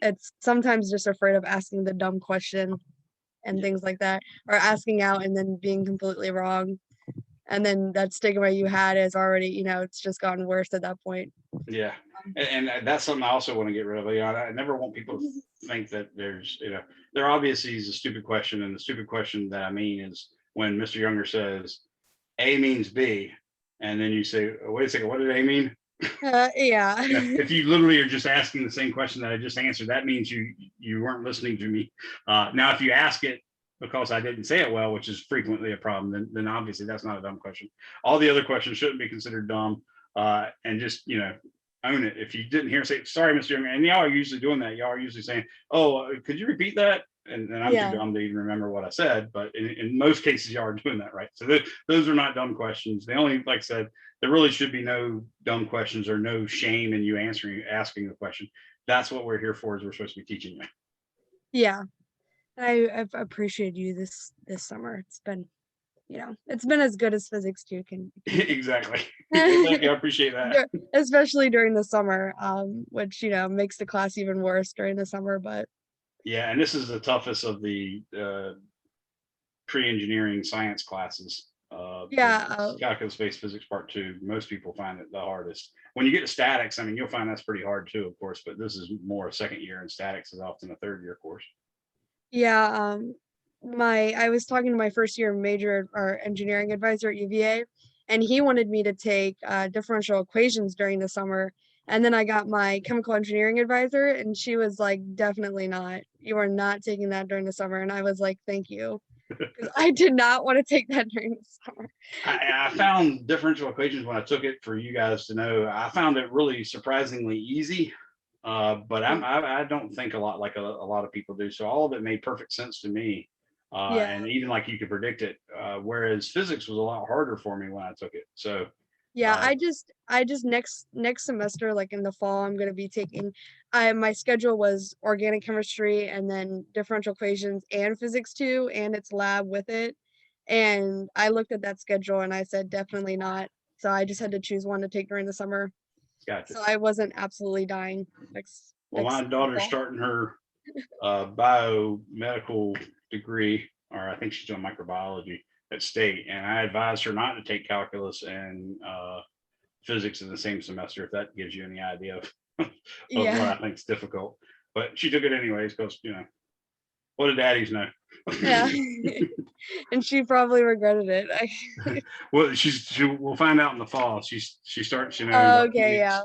it's sometimes just afraid of asking the dumb question and things like that, or asking out and then being completely wrong. And then that stigma you had is already, it's just gotten worse at that point. Yeah, and that's something I also want to get rid of. I never want people to think that there obviously is a stupid question, and the stupid question that I mean is when Mr. Younger says A means B, and then you say, oh, wait a second, what did A mean? Yeah. If you literally are just asking the same question that I just answered, that means you weren't listening to me. Now, if you ask it because I didn't say it well, which is frequently a problem, then obviously that's not a dumb question. All the other questions shouldn't be considered dumb, and just own it. If you didn't hear, say sorry, Mr. Younger, and y'all are usually doing that. Y'all are usually saying, oh, could you repeat that? And I'm Yeah. too dumb to even remember what I said, but in most cases, y'all are doing that right. So those are not dumb questions. They only, like I said, there really should be no dumb questions or no shame in you asking the question. That's what we're here for, is we're supposed to be teaching you. Yeah. I've appreciated you this summer. It's been, it's been as good as physics 2 can. Exactly. Well, thank you. I appreciate that. Especially during the summer, which, makes the class even worse during the summer, but. Yeah, and this is the toughest of the pre-engineering science classes. Yeah. Calculus-based physics part 2. Most people find it the hardest. When you get to statics, I mean, you'll find that's pretty hard too, of course, but this is more a second year, and statics is often a third year course. Yeah. I was talking to my first year major or engineering advisor at UVA, and he wanted me to take differential equations during the summer. And then I got my chemical engineering advisor, and she was like, definitely not. You are not taking that during the summer. And I was like, thank you. Because I did not want to take that during the summer. I found differential equations when I took it, for you guys to know. I found it really surprisingly easy, but I don't think a lot like a lot of people do. So all of it made perfect sense to me, Yeah. and even like you could predict it. Whereas physics was a lot harder for me when I took it. So Yeah, I just next semester, like in the fall, I'm gonna be taking. My schedule was organic chemistry and then differential equations and physics 2 and its lab with it. And I looked at that schedule and I said, definitely not. So I just had to choose one to take during the summer. Gotcha. So I wasn't absolutely dying Well, my daughter's fall. starting her biomedical degree, or I think she's doing microbiology at State, and I advised her not to take calculus and physics in the same semester, if that gives you any idea of what Yeah. I think is difficult. But she took it anyways, because, you know, what do daddies know? Yeah. And she probably regretted it. Well, we'll find out in the fall. She starts, you know. Oh, okay, yeah.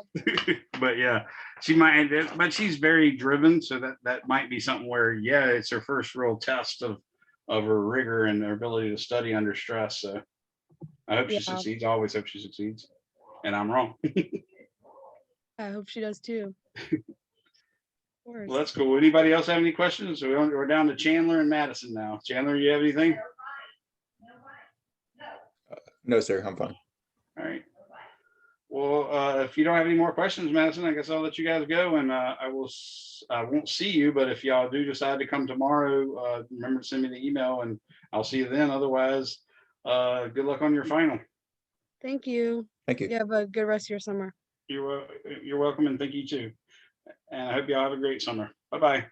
But yeah, she might, but she's very driven, so that might be something where, yeah, it's her first real test of her rigor and her ability to study under stress. So I hope she Yeah. succeeds. I always hope she succeeds, and I'm wrong. I hope she does too. Of course. Well, that's cool. Anybody else have any questions? We're down to Chandler and Madison now. Chandler, you have anything? No, sir, I'm fine. All right. Well, if you don't have any more questions, Madison, I guess I'll let you guys go, and I won't see you, but if y'all do decide to come tomorrow, remember to send me the email, and I'll see you then. Otherwise, good luck on your final. Thank you. Thank you. You have a good rest of your summer. You're welcome, and thank you too. And I hope y'all have a great summer. Bye-bye.